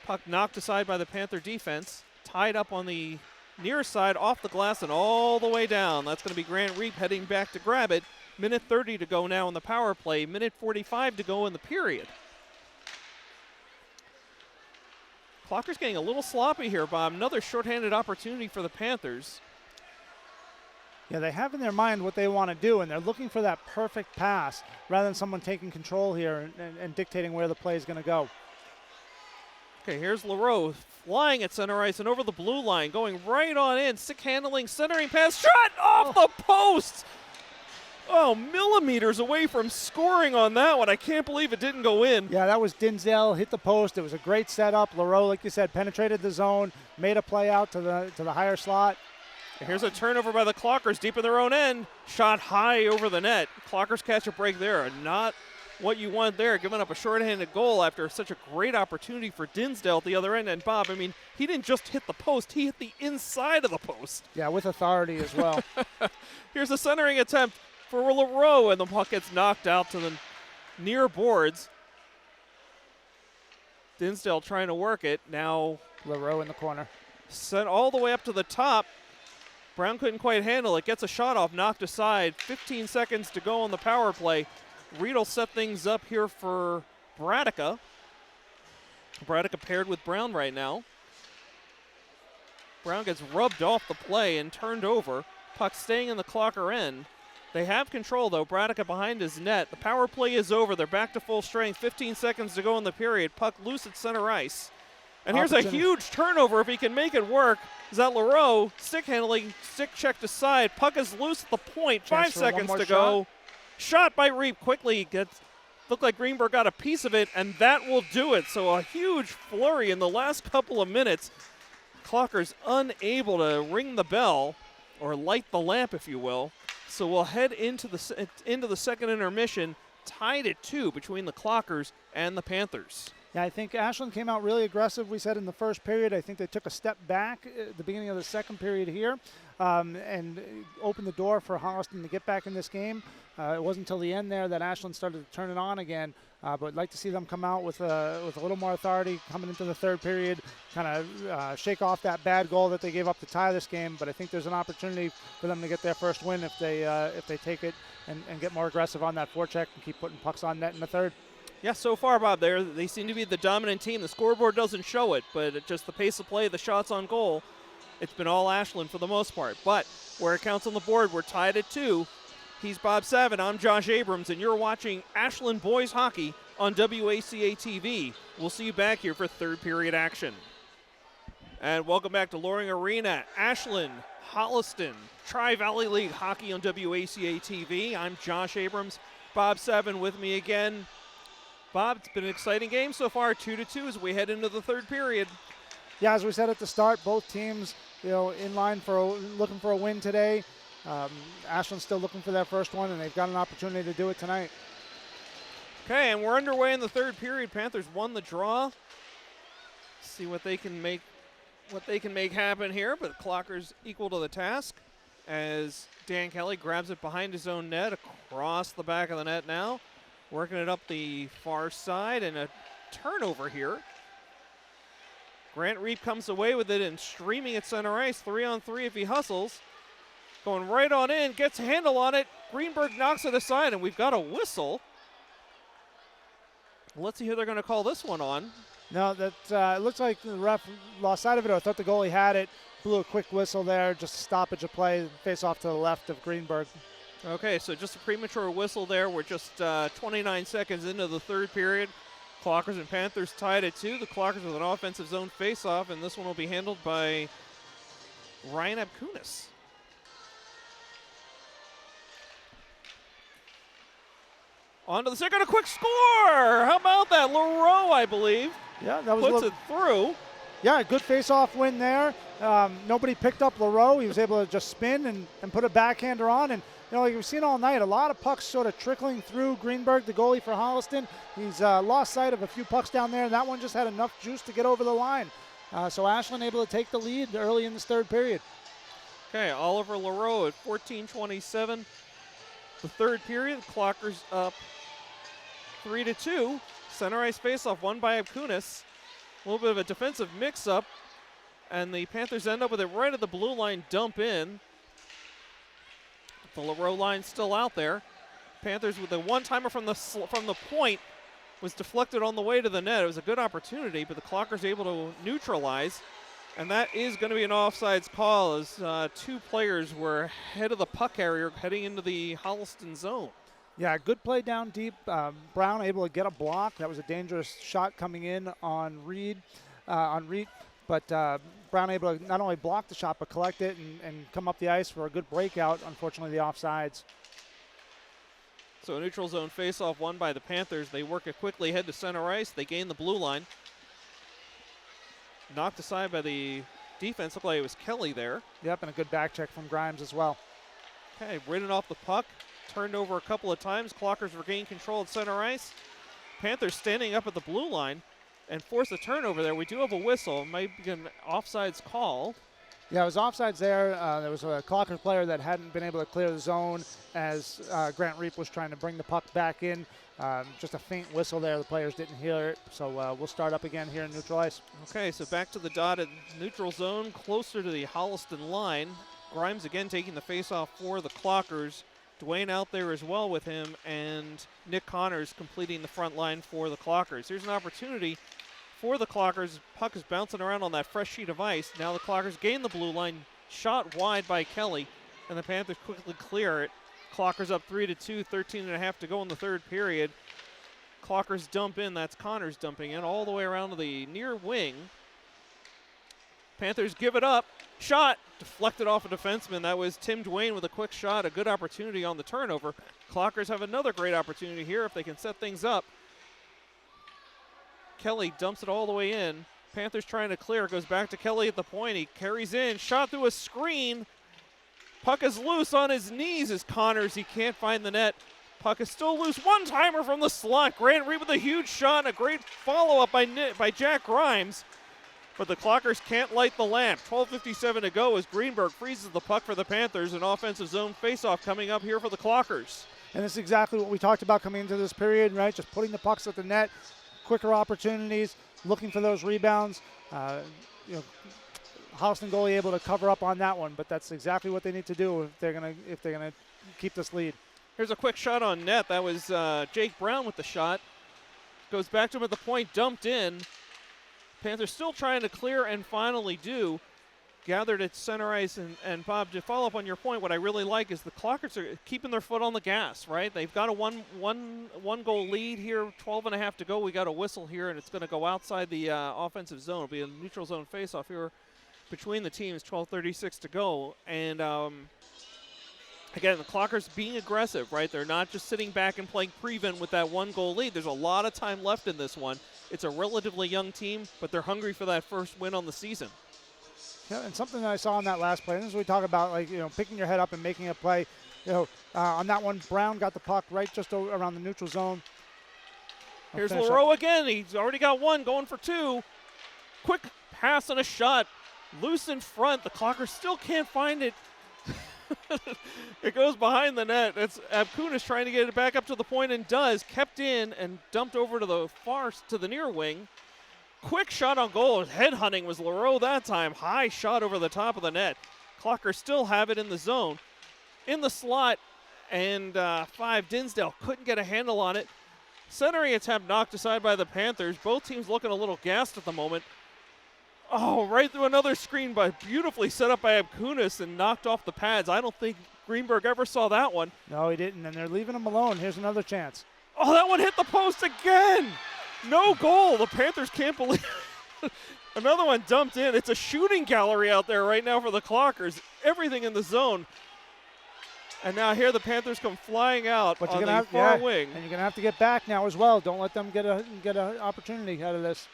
Puck knocked aside by the Panther defense. Tied up on the near side, off the glass and all the way down. That's going to be Grant Reap heading back to grab it. Minute 30 to go now in the power play. Minute 45 to go in the period. Clocker's getting a little sloppy here, Bob. Another shorthanded opportunity for the Panthers. Yeah, they have in their mind what they want to do, and they're looking for that perfect pass rather than someone taking control here and dictating where the play is going to go. Okay, here's Leroux flying at center ice and over the blue line, going right on in. Stick handling, centering pass, shot off the post! Oh, millimeters away from scoring on that one. I can't believe it didn't go in. Yeah, that was Dinsdale, hit the post. It was a great setup. Leroux, like you said, penetrated the zone, made a play out to the higher slot. And here's a turnover by the Clockers deep in their own end. Shot high over the net. Clockers catch a break there. Not what you want there, giving up a shorthanded goal after such a great opportunity for Dinsdale at the other end. And Bob, I mean, he didn't just hit the post, he hit the inside of the post. Yeah, with authority as well. Here's a centering attempt for Leroux, and the puck gets knocked out to the near boards. Dinsdale trying to work it. Now Leroux in the corner. Sent all the way up to the top. Brown couldn't quite handle it. Gets a shot off, knocked aside. 15 seconds to go on the power play. Reed will set things up here for Bradica. Bradica paired with Brown right now. Brown gets rubbed off the play and turned over. Puck staying in the Clocker end. They have control, though. Bradica behind his net. The power play is over. They're back to full strength. 15 seconds to go in the period. Puck loose at center ice. And here's a huge turnover if he can make it work. Is that Leroux? Stick handling, stick checked aside. Puck is loose at the point. 5 seconds to go. Shot by Reap quickly. Looked like Greenberg got a piece of it, and that will do it. So a huge flurry in the last couple of minutes. Clocker's unable to ring the bell, or light the lamp, if you will. So we'll head into the second intermission, tied at 2 between the Clockers and the Panthers. Yeah, I think Ashland came out really aggressive, we said, in the first period. I think they took a step back at the beginning of the second period here and opened the door for Holliston to get back in this game. It wasn't until the end there that Ashland started to turn it on again. But I'd like to see them come out with a little more authority coming into the third period, kind of shake off that bad goal that they gave up to tie this game. But I think there's an opportunity for them to get their first win if they take it and get more aggressive on that forecheck and keep putting pucks on net in the third. Yeah, so far, Bob, they seem to be the dominant team. The scoreboard doesn't show it, but just the pace of play, the shots on goal, it's been all Ashland for the most part. But where it counts on the board, we're tied at 2. He's Bob Savin. I'm Josh Abrams, and you're watching Ashland Boys Hockey on WACA-TV. We'll see you back here for third period action. And welcome back to Loring Arena. Ashland, Holliston, Tri-Valley League Hockey on WACA-TV. I'm Josh Abrams. Bob Savin with me again. Bob, it's been an exciting game so far, 2-2 as we head into the third period. Yeah, as we said at the start, both teams, in line for looking for a win today. Ashland's still looking for their first one, and they've got an opportunity to do it tonight. Okay, and we're underway in the third period. Panthers won the draw. See what they can make happen here, but Clockers equal to the task as Dan Kelly grabs it behind his own net across the back of the net now. Working it up the far side, and a turnover here. Grant Reap comes away with it and streaming at center ice, 3-on-3 if he hustles. Going right on in, gets a handle on it. Greenberg knocks it aside, and we've got a whistle. Let's see who they're going to call this one on. No, that it looks like the ref lost sight of it. I thought the goalie had it. Blew a quick whistle there, just a stoppage of play. Face off to the left of Greenberg. Okay, so just a premature whistle there. We're just 29 seconds into the third period. Clockers and Panthers tied at 2. The Clockers with an offensive zone face-off, and this one will be handled by Ryan Abkunis. On to the second, a quick score! How about that? Leroux, I believe, Yeah, that was puts it through. Yeah, good face-off win there. Nobody picked up Leroux. He was able to just spin and put a backhander on. And, like we've seen all night, a lot of pucks sort of trickling through Greenberg, the goalie for Holliston. He's lost sight of a few pucks down there, and that one just had enough juice to get over the line. So Ashland able to take the lead early in this third period. Okay, Oliver Leroux at 14:27. The third period, Clockers up 3-2. Center ice faceoff won by Abkunis. A little bit of a defensive mix-up, and the Panthers end up with it right at the blue line, dump in. The Leroux line still out there. Panthers with a one-timer from the point was deflected on the way to the net. It was a good opportunity, but the Clockers able to neutralize, and that is going to be an offsides call as 2 players were ahead of the puck carrier heading into the Holliston zone. Yeah, good play down deep. Brown able to get a block. That was a dangerous shot coming in on Reed, but Brown able to not only block the shot but collect it and come up the ice for a good breakout. Unfortunately, the offsides. So a neutral zone faceoff won by the Panthers. They work it quickly, head to center ice. They gain the blue line. Knocked aside by the defense. Looked like it was Kelly there. Yep, and a good back check from Grimes as well. Okay, ridden off the puck. Turned over a couple of times. Clockers regain control at center ice. Panthers standing up at the blue line and force a turnover there. We do have a whistle. It might be an offsides call. Yeah, it was offsides there. There was a Clocker player that hadn't been able to clear the zone as Grant Reap was trying to bring the puck back in. Just a faint whistle there. The players didn't hear it. So we'll start up again here in neutral ice. Okay, so back to the dotted neutral zone, closer to the Holliston line. Grimes again taking the faceoff for the Clockers. Dwayne out there as well with him, and Nick Connors completing the front line for the Clockers. Here's an opportunity for the Clockers. Puck is bouncing around on that fresh sheet of ice. Now the Clockers gain the blue line, shot wide by Kelly, and the Panthers quickly clear it. Clockers up 3-2, 13.5 to go in the third period. Clockers dump in, that's Connors dumping in all the way around to the near wing. Panthers give it up. Shot deflected off a defenseman. That was Tim Dwayne with a quick shot. A good opportunity on the turnover. Clockers have another great opportunity here if they can set things up. Kelly dumps it all the way in. Panthers trying to clear. Goes back to Kelly at the point. He carries in. Shot through a screen. Puck is loose on his knees as Connors. He can't find the net. Puck is still loose. One-timer from the slot. Grant Reed with a huge shot and a great follow-up by Jack Grimes. But the Clockers can't light the lamp. 12:57 to go as Greenberg freezes the puck for the Panthers. An offensive zone faceoff coming up here for the Clockers. And this is exactly what we talked about coming into this period, right? Just putting the pucks at the net, quicker opportunities, looking for those rebounds. Holliston goalie able to cover up on that one, but that's exactly what they need to do if they're gonna keep this lead. Here's a quick shot on net. That was Jake Brown with the shot. Goes back to him at the point, dumped in. Panthers still trying to clear and finally do. Gathered at center ice, and Bob, to follow up on your point, what I really like is the Clockers are keeping their foot on the gas, right? They've got a one goal lead here, 12 and a half to go. We got a whistle here, and it's going to go outside the offensive zone. It'll be a neutral zone faceoff here between the teams, 12:36 to go. And again, the Clockers being aggressive, right? They're not just sitting back and playing prevent with that one goal lead. There's a lot of time left in this one. It's a relatively young team, but they're hungry for that first win on the season. Yeah, and something that I saw on that last play, and this is what we talk about, like, picking your head up and making a play. On that one, Brown got the puck right just around the neutral zone. Here's Leroux again. He's already got one, going for two. Quick pass and a shot. Loose in front. The Clockers still can't find it. It goes behind the net. It's Abkunis trying to get it back up to the point and does. Kept in and dumped over to the near wing. Quick shot on goal. Headhunting was Leroux that time. High shot over the top of the net. Clockers still have it in the zone. In the slot, and 5, Dinsdale couldn't get a handle on it. Centering attempt knocked aside by the Panthers. Both teams looking a little gassed at the moment. Oh, right through another screen, but beautifully set up by Abkunis and knocked off the pads. I don't think Greenberg ever saw that one. No, he didn't, and they're leaving him alone. Here's another chance. Oh, that one hit the post again. No goal. The Panthers can't believe it. Another one dumped in. It's a shooting gallery out there right now for the Clockers. Everything in the zone. And now here the Panthers come flying out on the far wing. And you're going to have to get back now as well. Don't let them get an opportunity out of this.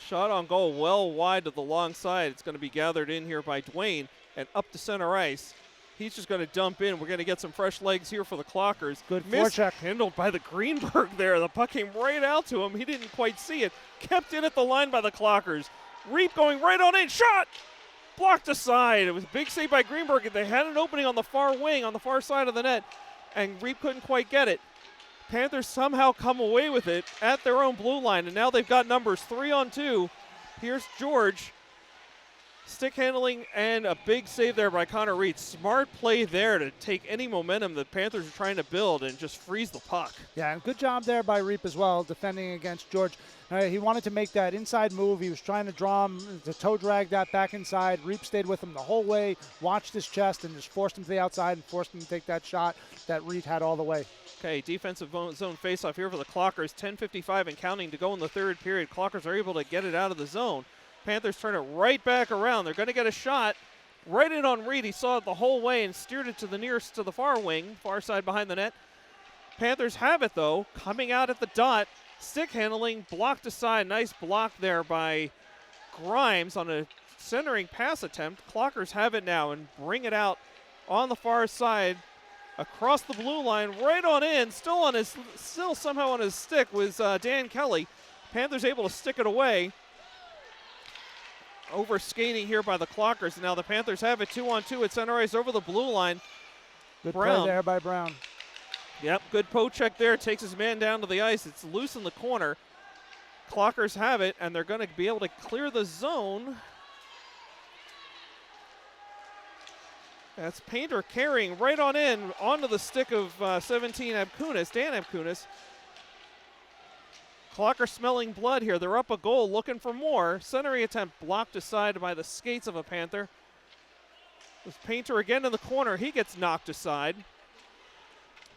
Shot on goal well wide to the long side. It's going to be gathered in here by Dwayne and up to center ice. He's just going to dump in. We're going to get some fresh legs here for the Clockers. Good forecheck. Handled by the Greenberg there. The puck came right out to him. He didn't quite see it. Kept in at the line by the Clockers. Reap going right on in. Shot! Blocked aside. It was a big save by Greenberg. They had an opening on the far wing, on the far side of the net, and Reap couldn't quite get it. Panthers somehow come away with it at their own blue line, and now they've got numbers 3-on-2. Here's George. Stick handling and a big save there by Connor Reed. Smart play there to take any momentum the Panthers are trying to build and just freeze the puck. Yeah, and good job there by Reap as well, defending against George. He wanted to make that inside move. He was trying to draw him to toe drag that back inside. Reap stayed with him the whole way, watched his chest, and just forced him to the outside and forced him to take that shot that Reed had all the way. Okay, defensive zone faceoff here for the Clockers. 10:55 and counting to go in the third period. Clockers are able to get it out of the zone. Panthers turn it right back around. They're going to get a shot right in on Reed. He saw it the whole way and steered it to the nearest, to the far wing, far side behind the net. Panthers have it, though, coming out at the dot. Stick handling, blocked aside. Nice block there by Grimes on a centering pass attempt. Clockers have it now and bring it out on the far side across the blue line, right on in. Still somehow on his stick was Dan Kelly. Panthers able to stick it away. Over skating here by the Clockers. Now the Panthers have it 2-on-2 at center ice over the blue line. Good play there by Brown. Yep, good poke check there. Takes his man down to the ice. It's loose in the corner. Clockers have it, and they're going to be able to clear the zone. That's Painter carrying right on in onto the stick of 17 Abkunis, Dan Abkunis. Clocker smelling blood here. They're up a goal, looking for more. Centering attempt blocked aside by the skates of a Panther. This Painter again in the corner. He gets knocked aside.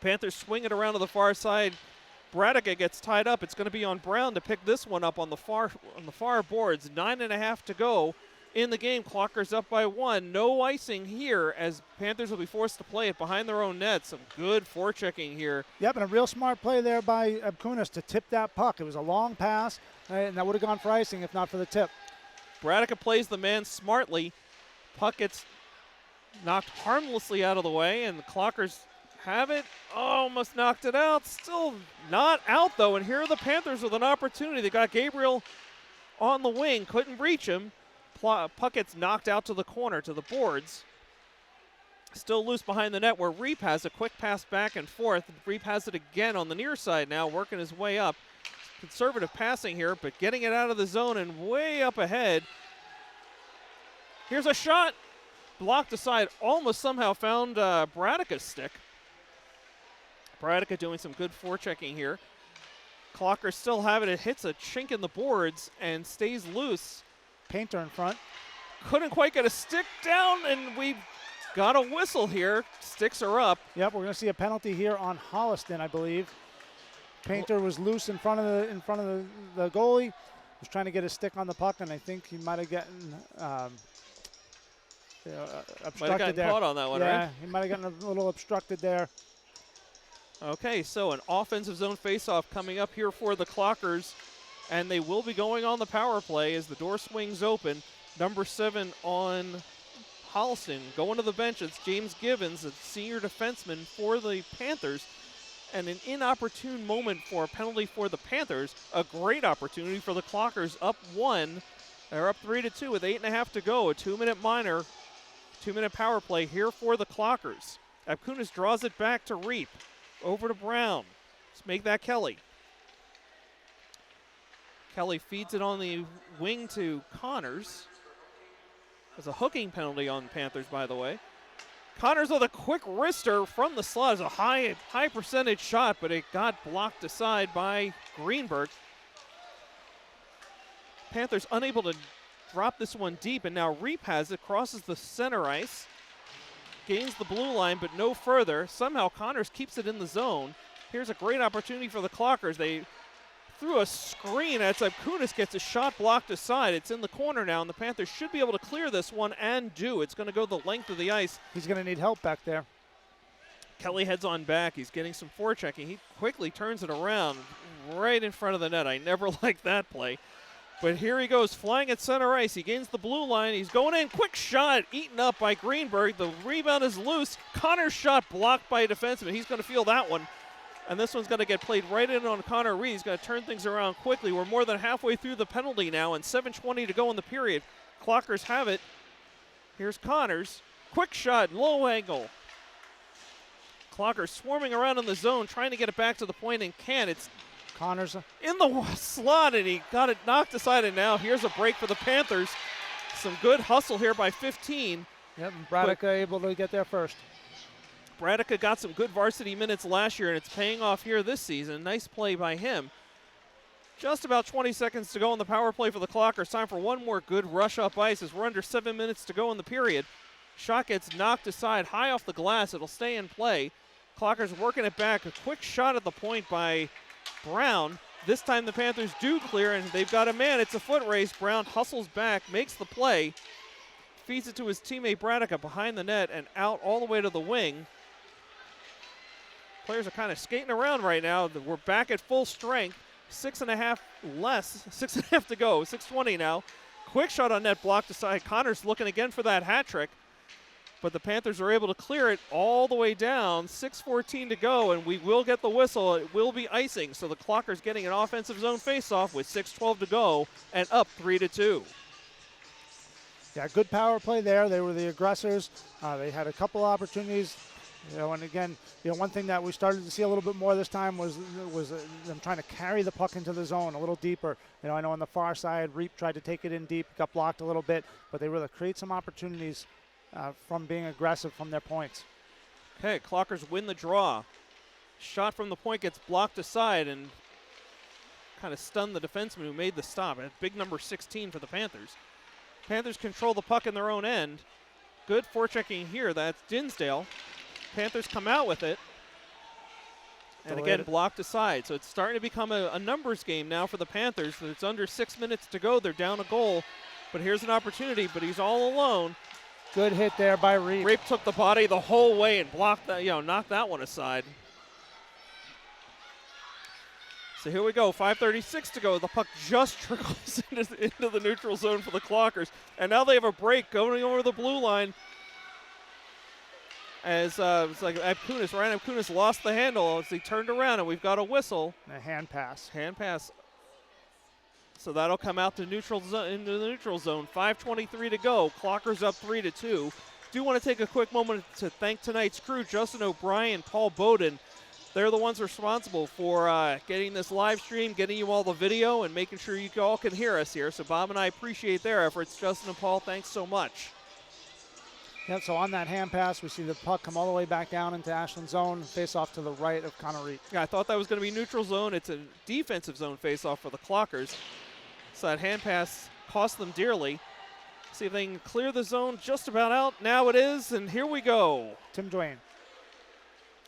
Panthers swing it around to the far side. Bradica gets tied up. It's going to be on Brown to pick this one up on the far boards. 9:30 to go in the game. Clockers up by 1. No icing here as Panthers will be forced to play it behind their own net. Some good forechecking here. Yep, and a real smart play there by Abkunis to tip that puck. It was a long pass, and that would have gone for icing if not for the tip. Bradica plays the man smartly. Puck gets knocked harmlessly out of the way, and the Clockers have it. Oh, almost knocked it out. Still not out, though, and here are the Panthers with an opportunity. They got Gabriel on the wing, couldn't reach him. Puck gets knocked out to the corner, to the boards. Still loose behind the net where Reap has a quick pass back and forth. Reap has it again on the near side now, working his way up. Conservative passing here, but getting it out of the zone and way up ahead. Here's a shot. Blocked aside, almost somehow found Bradica's stick. Bradica doing some good forechecking here. Clockers still have it. It hits a chink in the boards and stays loose. Painter in front. Couldn't quite get a stick down, and we got a whistle here. Sticks are up. Yep, we're going to see a penalty here on Holliston, I believe. Painter was loose in front of the goalie. Was trying to get a stick on the puck, and I think he might have gotten obstructed might have gotten there. caught on that one, yeah, right? he might have gotten a little obstructed there. Okay, so an offensive zone faceoff coming up here for the Clockers, and they will be going on the power play as the door swings open. Number 7 on Holliston going to the bench. It's James Gibbons, a senior defenseman for the Panthers. And an inopportune moment for a penalty for the Panthers. A great opportunity for the Clockers, up 1. They're up 3-2 with 8.5 to go. A 2-minute minor, 2-minute power play here for the Clockers. Abkunis draws it back to Reap. Over to Brown. Let's make that Kelly. Kelly feeds it on the wing to Connors. There's a hooking penalty on the Panthers, by the way. Connors with a quick wrister from the slot. Is a high percentage shot, but it got blocked aside by Greenberg. Panthers unable to drop this one deep, and now Reap has it, crosses the center ice, gains the blue line, but no further. Somehow Connors keeps it in the zone. Here's a great opportunity for the Clockers. They threw a screen as Abkunis gets a shot blocked aside. It's in the corner now, and the Panthers should be able to clear this one and do. It's going to go the length of the ice. He's going to need help back there. Kelly heads on back. He's getting some forechecking. He quickly turns it around right in front of the net. I never liked that play. But here he goes, flying at center ice. He gains the blue line. He's going in. Quick shot, eaten up by Greenberg. The rebound is loose. Connor's shot blocked by a defenseman. He's going to feel that one. And this one's going to get played right in on Connor Reed. He's going to turn things around quickly. We're more than halfway through the penalty now, and 7:20 to go in the period. Clockers have it. Here's Connors. Quick shot, low angle. Clockers swarming around in the zone, trying to get it back to the point, and can't. It's Connors in the slot, and he got it knocked aside, and now here's a break for the Panthers. Some good hustle here by 15. Yep, and Braddock able to get there first. Braddock got some good varsity minutes last year, and it's paying off here this season. Nice play by him. Just about 20 seconds to go on the power play for the Clockers. Time for one more good rush up ice as we're under 7 minutes to go in the period. Shot gets knocked aside high off the glass. It'll stay in play. Clockers working it back. A quick shot at the point by Brown. This time the Panthers do clear, and they've got a man. It's a foot race. Brown hustles back, makes the play, feeds it to his teammate Braddock behind the net and out all the way to the wing. Players are kind of skating around right now. We're back at full strength. 6.5 less. 6.5 to go. 6:20 now. Quick shot on net, blocked aside. Connors looking again for that hat trick. But the Panthers are able to clear it all the way down. 6:14 to go, and we will get the whistle. It will be icing. So the Clockers getting an offensive zone faceoff with 6:12 to go and up 3-2. Yeah, good power play there. They were the aggressors. They had a couple opportunities. And again, one thing that we started to see a little bit more this time was them trying to carry the puck into the zone a little deeper. I know on the far side, Reap tried to take it in deep, got blocked a little bit, but they really create some opportunities from being aggressive from their points. Okay, Clockers win the draw. Shot from the point gets blocked aside and kind of stunned the defenseman who made the stop. And big number 16 for the Panthers. Panthers control the puck in their own end. Good forechecking here. That's Dinsdale. Panthers come out with it. And again, blocked aside. So it's starting to become a numbers game now for the Panthers. It's under 6 minutes to go. They're down a goal. But here's an opportunity, but he's all alone. Good hit there by Reap. Reap took the body the whole way and blocked that, knocked that one aside. So here we go, 5:36 to go. The puck just trickles into the neutral zone for the Clockers. And now they have a break going over the blue line. As it's like Ryan Abkunis lost the handle as he turned around, and we've got a whistle. And a hand pass. Hand pass. So that'll come out to neutral into the neutral zone. 5:23 to go. Clockers up 3-2. Do want to take a quick moment to thank tonight's crew: Justin O'Brien, Paul Bowden. They're the ones responsible for getting this live stream, getting you all the video, and making sure you all can hear us here. So Bob and I appreciate their efforts. Justin and Paul, thanks so much. Yep, so on that hand pass, we see the puck come all the way back down into Ashland's zone, face off to the right of Connor Reed. Yeah, I thought that was going to be neutral zone. It's a defensive zone face-off for the Clockers. So that hand pass cost them dearly. See if they can clear the zone just about out. Now it is, and here we go. Tim Dwayne.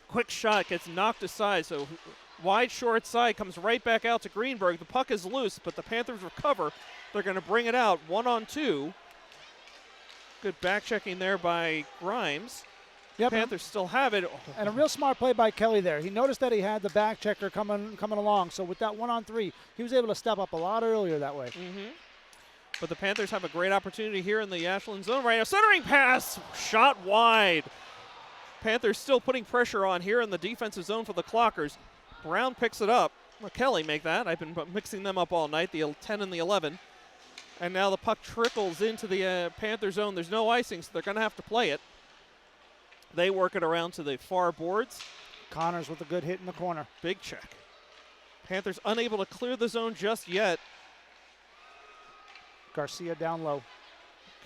Quick shot gets knocked aside, so wide short side comes right back out to Greenberg. The puck is loose, but the Panthers recover. They're going to bring it out 1-on-2. Good back checking there by Grimes. Yep. Panthers still have it. And a real smart play by Kelly there. He noticed that he had the back checker coming along. So with that 1-on-3, he was able to step up a lot earlier that way. But the Panthers have a great opportunity here in the Ashland zone right now. Centering pass, shot wide. Panthers still putting pressure on here in the defensive zone for the Clockers. Brown picks it up. Well, Kelly make that. I've been mixing them up all night, the 10 and the 11. And now the puck trickles into the Panther zone. There's no icing, so they're going to have to play it. They work it around to the far boards. Connors with a good hit in the corner. Big check. Panthers unable to clear the zone just yet. Garcia down low.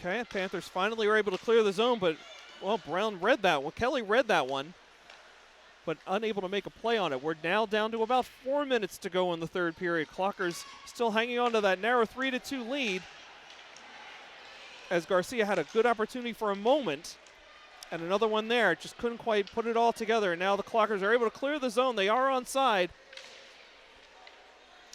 Okay, Panthers finally were able to clear the zone, but, well, Brown read that one. Kelly read that one, but unable to make a play on it. We're now down to about 4 minutes to go in the third period. Clockers still hanging on to that narrow 3-2 lead, as Garcia had a good opportunity for a moment. And another one there, just couldn't quite put it all together. And now the Clockers are able to clear the zone. They are onside.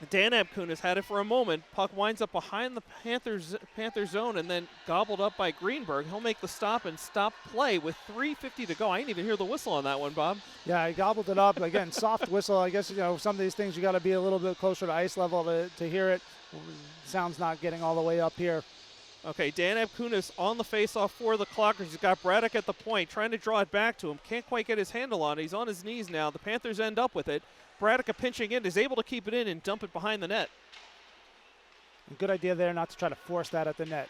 Dan Abkunis had it for a moment. Puck winds up behind the Panther zone and then gobbled up by Greenberg. He'll make the stop and stop play with 3:50 to go. I didn't even hear the whistle on that one, Bob. Yeah, he gobbled it up. Again, soft whistle. I guess, some of these things you got to be a little bit closer to ice level to hear it. Sound's not getting all the way up here. Okay, Dan Abkunis on the faceoff for the Clockers. He's got Braddock at the point, trying to draw it back to him. Can't quite get his handle on it. He's on his knees now. The Panthers end up with it. Braddock pinching in, is able to keep it in and dump it behind the net. Good idea there not to try to force that at the net.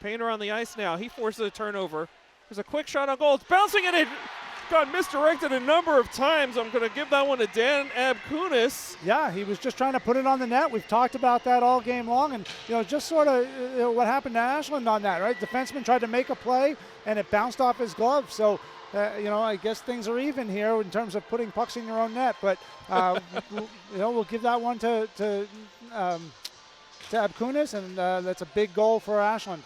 Painter on the ice now. He forces a turnover. There's a quick shot on goal. It's bouncing and it got misdirected a number of times. I'm going to give that one to Dan Abkunis. Yeah, he was just trying to put it on the net. We've talked about that all game long, and just sort of what happened to Ashland on that, right? Defenseman tried to make a play, and it bounced off his glove. So, I guess things are even here in terms of putting pucks in your own net. But we'll give that one to Abkunis, and that's a big goal for Ashland.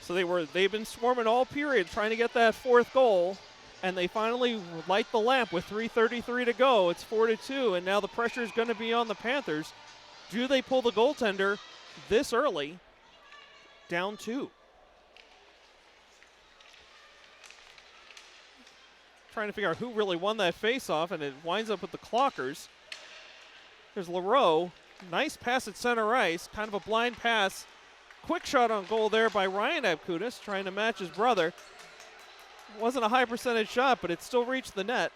So they've been swarming all period trying to get that fourth goal. And they finally light the lamp with 3:33 to go. It's 4-2, and now the pressure is going to be on the Panthers. Do they pull the goaltender this early? Down 2. Trying to figure out who really won that faceoff, and it winds up with the Clockers. There's LaRoe. Nice pass at center ice, kind of a blind pass. Quick shot on goal there by Ryan Abkunis, trying to match his brother. Wasn't a high percentage shot, but it still reached the net.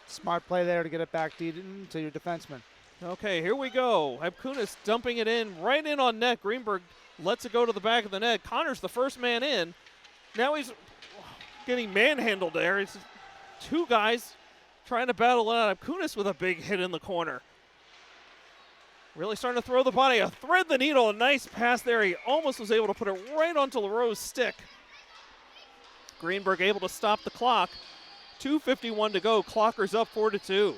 Smart play there to get it back to your defenseman. Okay, here we go. Abkunis dumping it in, right in on net. Greenberg lets it go to the back of the net. Connor's the first man in. Now he's getting manhandled there. It's 2 guys trying to battle it out. Abkunis with a big hit in the corner. Really starting to throw the body. Thread the needle. A nice pass there. He almost was able to put it right onto LaRoe's stick. Greenberg able to stop the clock. 2:51 to go. Clockers up 4-2.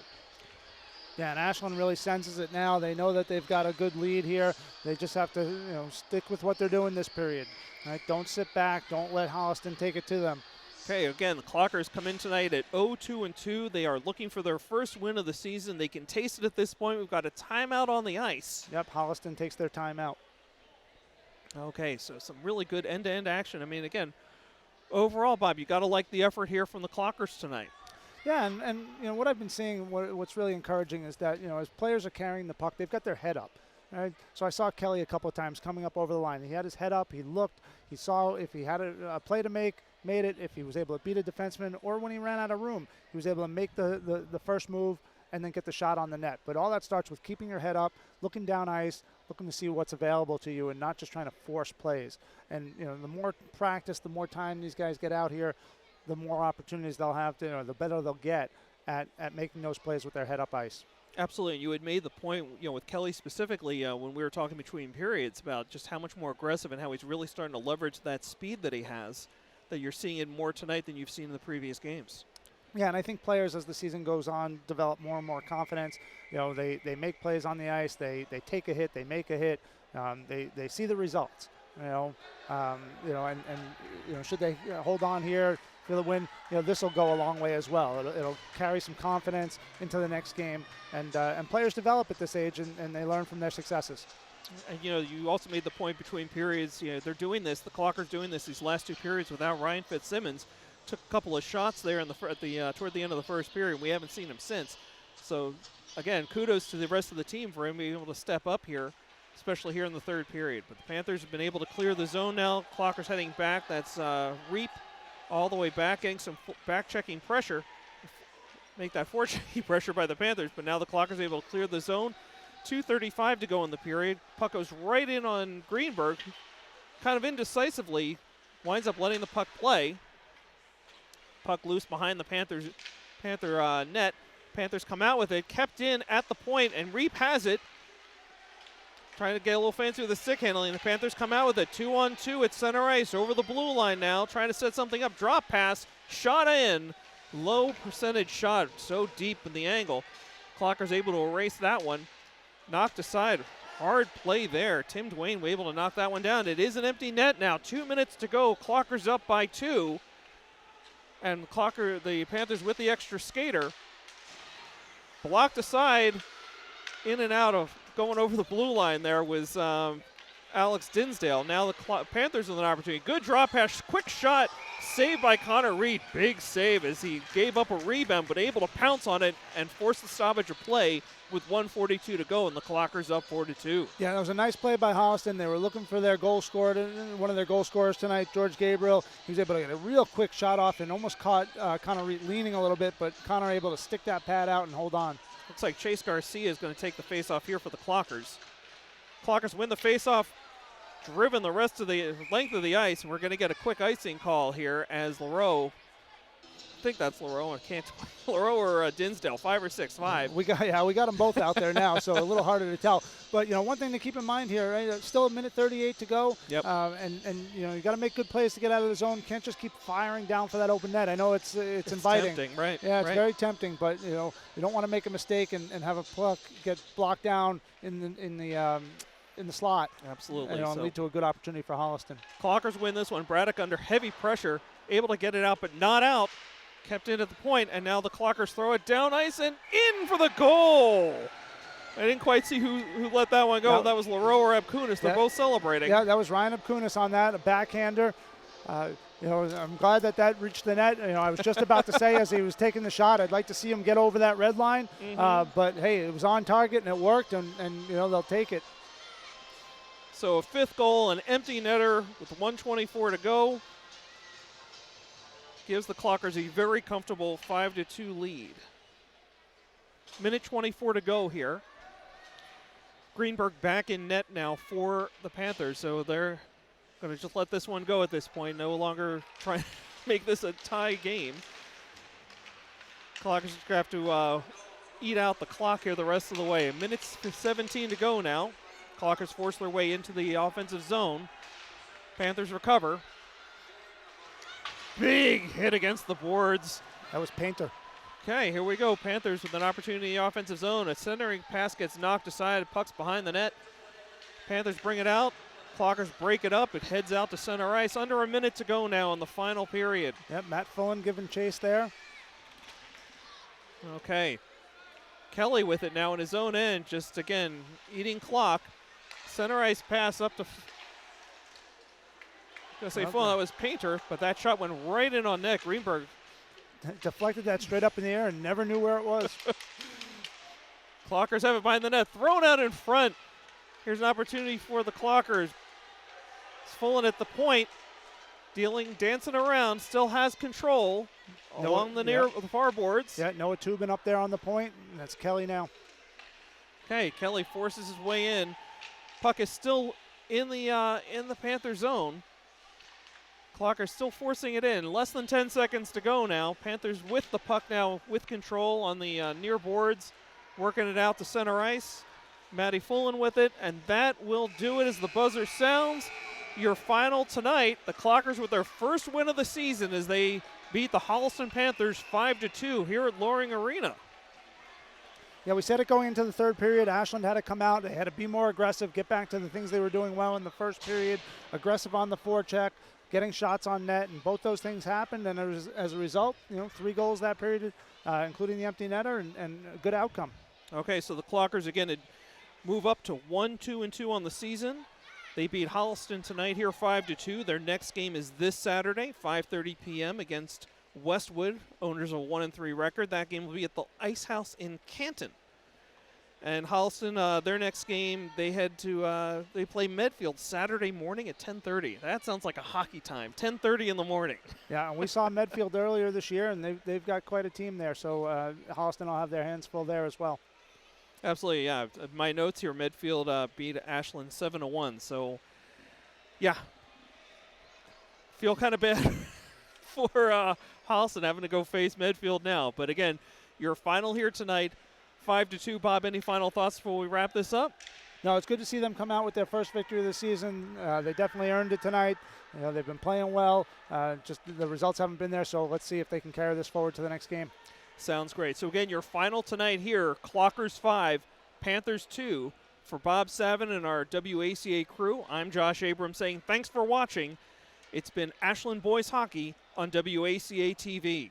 Yeah, and Ashland really senses it now. They know that they've got a good lead here. They just have to, stick with what they're doing this period. Right? Don't sit back. Don't let Holliston take it to them. Okay, again, the Clockers come in tonight at 0-2-2. They are looking for their first win of the season. They can taste it at this point. We've got a timeout on the ice. Yep, Holliston takes their timeout. Okay, so some really good end-to-end action. I mean, again, overall, Bob, you got to like the effort here from the Clockers tonight. Yeah, and what I've been seeing, what's really encouraging is that, as players are carrying the puck, they've got their head up. Right? So I saw Kelly a couple of times coming up over the line. He had his head up. He looked. He saw if he had a play to make, made it. If he was able to beat a defenseman, or when he ran out of room, he was able to make the first move and then get the shot on the net. But all that starts with keeping your head up, looking down ice, looking to see what's available to you, and not just trying to force plays. And the more practice, the more time these guys get out here, the more opportunities they'll have to, the better they'll get at making those plays with their head up ice. Absolutely. You had made the point, with Kelly specifically, when we were talking between periods about just how much more aggressive and how he's really starting to leverage that speed that he has. that you're seeing it more tonight than you've seen in the previous games. Yeah, and I think players, as the season goes on, develop more and more confidence. You know, they make plays on the ice. They take a hit. They make a hit. They see the results. And should they hold on here for the win, this will go a long way as well. It'll carry some confidence into the next game, and players develop at this age, and they learn from their successes. And you also made the point between periods. They're doing this. The Clockers doing this these last 2 periods without Ryan Fitzsimmons. Took a couple of shots there toward the end of the first period. We haven't seen him since. So again, kudos to the rest of the team for him being able to step up here, especially here in the 3rd period. But the Panthers have been able to clear the zone now. Clockers heading back. That's Reap all the way back, getting some back-checking pressure. Make that forechecking pressure by the Panthers, but now the Clockers able to clear the zone. 2:35 to go in the period. Puck goes right in on Greenberg, kind of indecisively, winds up letting the puck play. Puck loose behind the Panther net. Panthers come out with it, kept in at the point, and Reap has it. Trying to get a little fancy with the stick handling. The Panthers come out with it. 2-on-2 at center ice over the blue line now. Trying to set something up. Drop pass. Shot in. Low percentage shot. So deep in the angle. Clockers able to erase that one. Knocked aside. Hard play there. Tim Dwayne able to knock that one down. It is an empty net now. 2 minutes to go. Clockers up by 2. And the Panthers with the extra skater. Blocked aside, in and out of going over the blue line there was Alex Dinsdale. Now the Panthers with an opportunity. Good drop pass, quick shot, saved by Connor Reed. Big save as he gave up a rebound, but able to pounce on it and force the stoppage of play with 1:42 to go, and the Clockers up 4-2. Yeah, that was a nice play by Holliston. They were looking for their goal scorer, one of their goal scorers tonight, George Gabriel. He was able to get a real quick shot off and almost caught Connor Reed leaning a little bit, but Connor able to stick that pad out and hold on. Looks like Chase Garcia is going to take the faceoff here for the Clockers. Clockers win the faceoff, driven the rest of the length of the ice, and we're going to get a quick icing call here as LaRoe, I think that's LaRoe, I can't, LaRoe or Dinsdale, 5 or 6, 5. We got them both out there now, so a little harder to tell. But one thing to keep in mind here, right? Still a minute 38 to go. Yep. And you got to make good plays to get out of the zone. Can't just keep firing down for that open net. I know it's inviting. Tempting, right? Yeah, it's right. very tempting, but you don't want to make a mistake and have a puck get blocked down in the slot. Absolutely. And lead to a good opportunity for Holliston. Clockers win this one. Braddock under heavy pressure, able to get it out, but not out. Kept in at the point, and now the Clockers throw it down ice and in for the goal. I didn't quite see who let that one go. That was LaRoe or Abkunis. They're both celebrating. Yeah, that was Ryan Abkunis on that, a backhander. I'm glad that reached the net. I was just about to say as he was taking the shot, I'd like to see him get over that red line. But hey, it was on target and it worked, and they'll take it. So a 5th goal, an empty netter with 1:24 to go. Gives the Clockers a very comfortable 5-2 lead. Minute 24 to go here. Greenberg back in net now for the Panthers, so they're going to just let this one go at this point. No longer trying to make this a tie game. Clockers just have to eat out the clock here the rest of the way. 1:17 to go now. Clockers force their way into the offensive zone. Panthers recover. Big hit against the boards. That was Painter. Okay, here we go. Panthers with an opportunity in the offensive zone. A centering pass gets knocked aside. Puck's behind the net. Panthers bring it out. Clockers break it up. It heads out to center ice. Under a minute to go now in the final period. Yep, Matt Fullen giving chase there. Okay. Kelly with it now in his own end. Just, again, eating clock. Center ice pass up to... I was going to say Fullen, that was Painter, but that shot went right in on net. Greenberg deflected that straight up in the air and never knew where it was. Clockers have it behind the net. Thrown out in front. Here's an opportunity for the Clockers. It's Fullen at the point. Dancing around. Still has control along the far boards. Yeah, Noah Tubin up there on the point. And that's Kelly now. Okay, Kelly forces his way in. Puck is still in the Panther zone. Clockers still forcing it in. Less than 10 seconds to go now. Panthers with the puck now, with control on the near boards, working it out to center ice. Matty Fullen with it, and that will do it as the buzzer sounds. your final tonight, the Clockers with their first win of the season as they beat the Holliston Panthers 5-2 here at Loring Arena. Yeah, we said it going into the third period. Ashland had to come out. They had to be more aggressive, get back to the things they were doing well in the first period, aggressive on the forecheck, getting shots on net, and both those things happened. And as a result, 3 goals that period, including the empty netter, and a good outcome. Okay, so the Clockers, again, move up to 1-2-2 on the season. They beat Holliston tonight here 5-2. Their next game is this Saturday, 5:30 p.m. against Westwood, owners of a 1-3 record. That game will be at the Ice House in Canton. And Holliston, their next game, they play Medfield Saturday morning at 10:30. That sounds like a hockey time, 10:30 in the morning. Yeah, and we saw Medfield earlier this year, and they've got quite a team there. So Holliston will have their hands full there as well. Absolutely, yeah. My notes here, Medfield beat Ashland 7-1. So, yeah, feel kind of bad for Holliston having to go face Medfield now. But again, your final here tonight, 5-2. Bob, any final thoughts before we wrap this up? No, it's good to see them come out with their first victory of the season. They definitely earned it tonight. They've been playing well. Just the results haven't been there, so let's see if they can carry this forward to the next game. Sounds great. So again, your final tonight here, Clockers 5, Panthers 2. For Bob Savin and our WACA crew, I'm Josh Abrams saying thanks for watching. It's been Ashland Boys Hockey on WACA-TV.